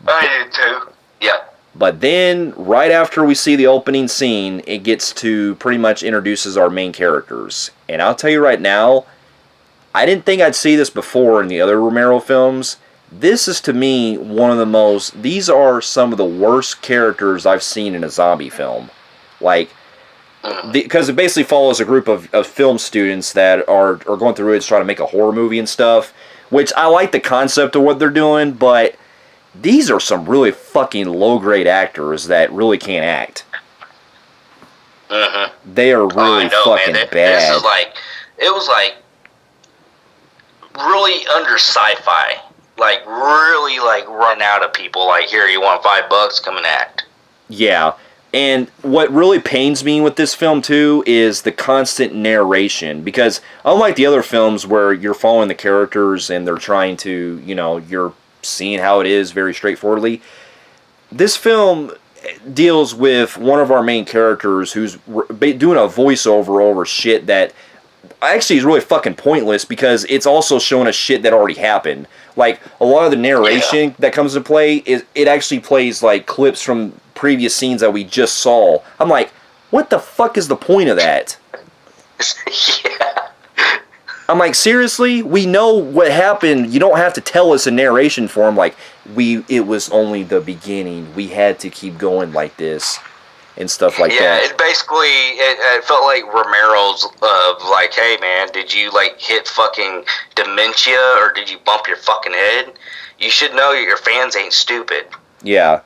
I did too. Yeah. But then right after we see the opening scene, it gets to pretty much introduces our main characters. And I'll tell you right now, I didn't think I'd see this before in the other Romero films. This is, to me, these are some of the worst characters I've seen in a zombie film. Like, because it basically follows a group of film students that are going through it trying to make a horror movie and stuff, which I like the concept of what they're doing, but these are some really fucking low-grade actors that really can't act. They are really fucking bad. This is it was really under sci-fi. Like, really, run out of people. Like, here, you want $5? Come and act. Yeah. And what really pains me with this film, too, is the constant narration. Because unlike the other films where you're following the characters and they're trying to, you're seeing how it is very straightforwardly, this film deals with one of our main characters who's doing a voiceover over shit that actually is really fucking pointless because it's also showing us shit that already happened. Like, a lot of the narration that comes into play, it actually plays, like, clips from previous scenes that we just saw. I'm like, what the fuck is the point of that? Yeah. I'm like, seriously? We know what happened. You don't have to tell us in narration form, like, it was only the beginning. We had to keep going like this. And stuff like that. Yeah, it basically, it felt like Romero's like, hey man, did you hit fucking dementia or did you bump your fucking head? You should know your fans ain't stupid. Yeah.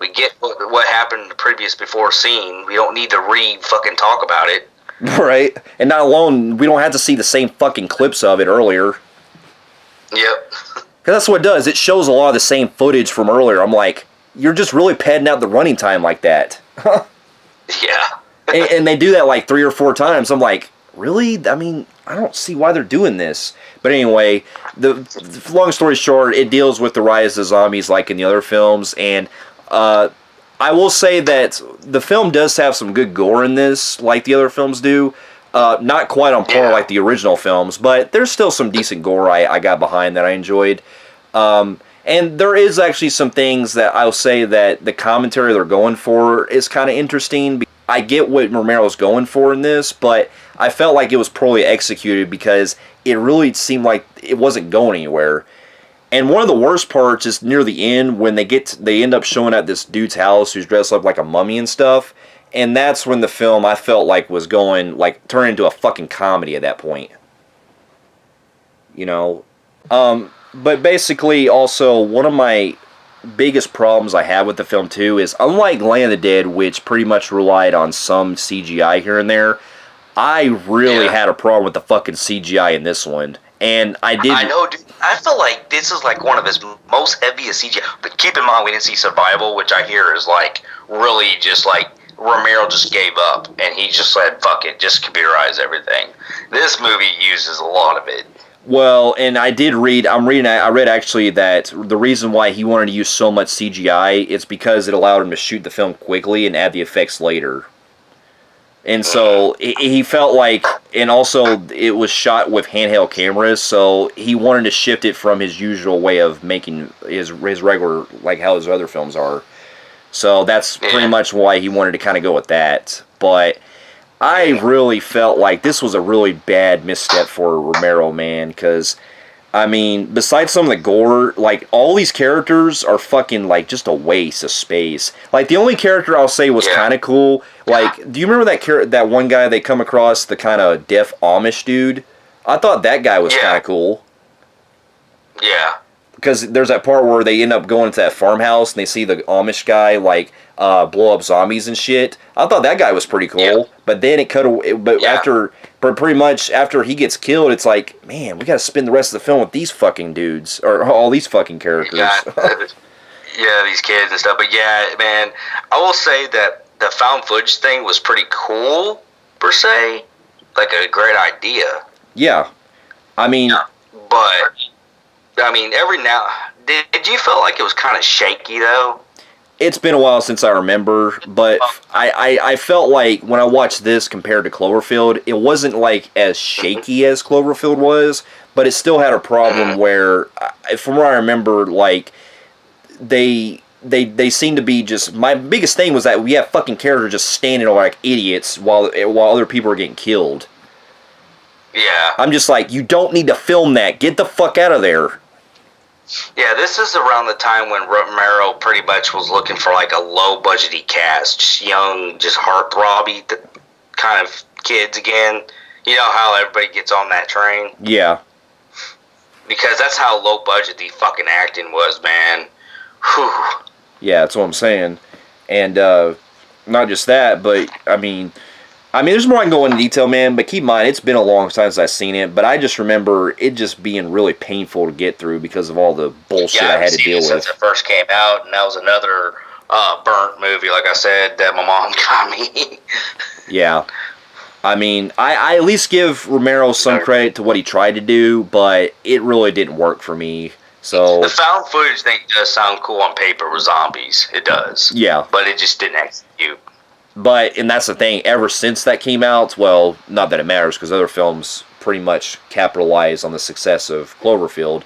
We get what happened in the previous before scene. We don't need to fucking talk about it. Right? And not alone, we don't have to see the same fucking clips of it earlier. Yep. Because that's what it does. It shows a lot of the same footage from earlier. I'm like, you're just really padding out the running time like that. Yeah. And they do that like 3 or 4 times. I'm like, really? I mean, I don't see why they're doing this. But anyway, the long story short, it deals with the rise of zombies like in the other films. And I will say that the film does have some good gore in this, like the other films do. Not quite on par like the original films, but there's still some decent gore I got behind that I enjoyed. And there is actually some things that I'll say that the commentary they're going for is kind of interesting. I get what Romero's going for in this, but I felt like it was poorly executed because it really seemed like it wasn't going anywhere. And one of the worst parts is near the end when they end up showing at this dude's house who's dressed up like a mummy and stuff. And that's when the film I felt like was going like turning into a fucking comedy at that point. You know, but basically also one of my biggest problems I have with the film too is unlike Land of the Dead, which pretty much relied on some CGI here and there, I really had a problem with the fucking CGI in this one. And I know, dude. I feel like this is like one of his most heaviest CGI. But keep in mind, we didn't see Survival, which I hear is like really just like Romero just gave up and he just said, "Fuck it, just computerize everything." This movie uses a lot of it. Well, and I read actually that the reason why he wanted to use so much CGI is because it allowed him to shoot the film quickly and add the effects later. And so he felt like, and also it was shot with handheld cameras, so he wanted to shift it from his usual way of making his regular, like how his other films are. So that's pretty much why he wanted to kind of go with that. But I really felt like this was a really bad misstep for Romero, man, because, I mean, besides some of the gore, like, all these characters are fucking, like, just a waste of space. Like, the only character I'll say was kind of cool, like, do you remember that one guy they come across, the kind of deaf Amish dude? I thought that guy was kind of cool. Yeah. Because there's that part where they end up going to that farmhouse and they see the Amish guy, like, blow up zombies and shit. I thought that guy was pretty cool, but then it cut away. But pretty much after he gets killed, it's like, man, we got to spend the rest of the film with these fucking dudes or all these fucking characters. Yeah, these kids and stuff. But yeah, man, I will say that the found footage thing was pretty cool per se, like a great idea. Yeah, I mean, but I mean, every now did you feel like it was kind of shaky though? It's been a while since I remember, but I felt like when I watched this compared to Cloverfield, it wasn't like as shaky as Cloverfield was, but it still had a problem where, from what I remember, like they seem to be just. My biggest thing was that we have fucking characters just standing there like idiots while other people are getting killed. Yeah, I'm just like, you don't need to film that. Get the fuck out of there. Yeah, this is around the time when Romero pretty much was looking for like a low-budgety cast, just young, just heartthrobby kind of kids again. You know how everybody gets on that train? Yeah. Because that's how low-budget the fucking acting was, man. Whew. Yeah, that's what I'm saying. And not just that, but I mean, there's more I can go into detail, man, but keep in mind, it's been a long time since I've seen it, but I just remember it just being really painful to get through because of all the bullshit I had to deal with. Since it first came out, and that was another burnt movie, like I said, that my mom got me. Yeah. I mean, I at least give Romero some credit to what he tried to do, but it really didn't work for me. So the found footage thing does sound cool on paper with zombies. It does. Yeah. But it just didn't execute. And that's the thing, ever since that came out, well, not that it matters, because other films pretty much capitalize on the success of Cloverfield,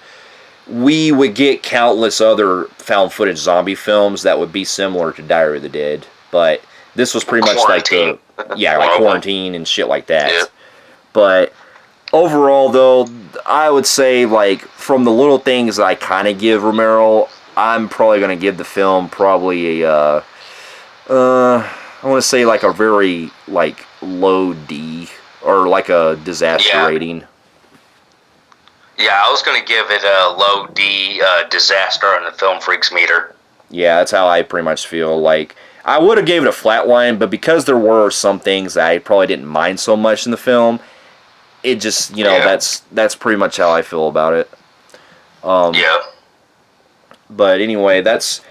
we would get countless other found footage zombie films that would be similar to Diary of the Dead, but this was pretty much like Quarantine and shit like that. Yeah. But overall, though, I would say, like, from the little things that I kind of give Romero, I'm probably going to give the film probably a, I want to say like a very like low D or like a disaster rating. Yeah, I was going to give it a low D disaster on the film Phreeks meter. Yeah, that's how I pretty much feel. Like, I would have gave it a flat line, but because there were some things that I probably didn't mind so much in the film, it just, Yeah. that's pretty much how I feel about it. Yeah. But anyway, that's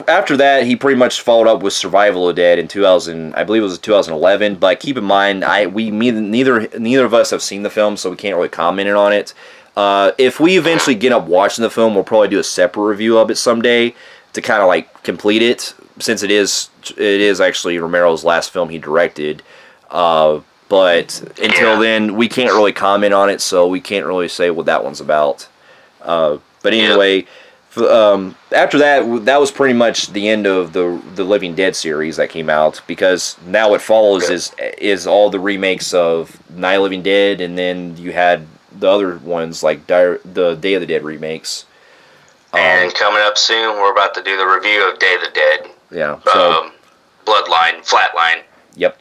after that he pretty much followed up with Survival of the Dead in 2000. I believe it was 2011. But keep in mind, neither of us have seen the film, so we can't really comment on it. If we eventually get up watching the film, we'll probably do a separate review of it someday to kind of like complete it, since it is actually Romero's last film he directed. But until then, we can't really comment on it, so we can't really say what that one's about. But anyway, after that, that was pretty much the end of the Living Dead series that came out, because now what follows is all the remakes of Night of the Living Dead, and then you had the other ones like the Day of the Dead remakes. And coming up soon, we're about to do the review of Day of the Dead. Yeah. So, Bloodline, Flatline. Yep.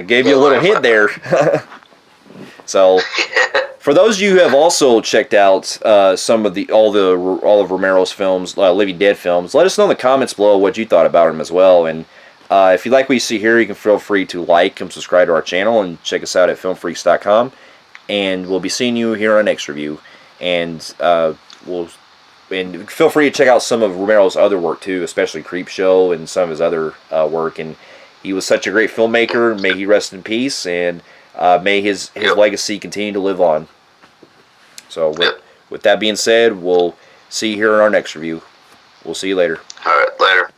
Gave you a little hint there. So, for those of you who have also checked out some of all of Romero's films, Living Dead films, let us know in the comments below what you thought about them as well. And if you like what you see here, you can feel free to like and subscribe to our channel and check us out at filmphreeks.com. And we'll be seeing you here on our next review. And feel free to check out some of Romero's other work too, especially Creepshow and some of his other work. And he was such a great filmmaker. May he rest in peace, and may his legacy continue to live on. So with that being said, we'll see you here in our next review. We'll see you later. All right, later.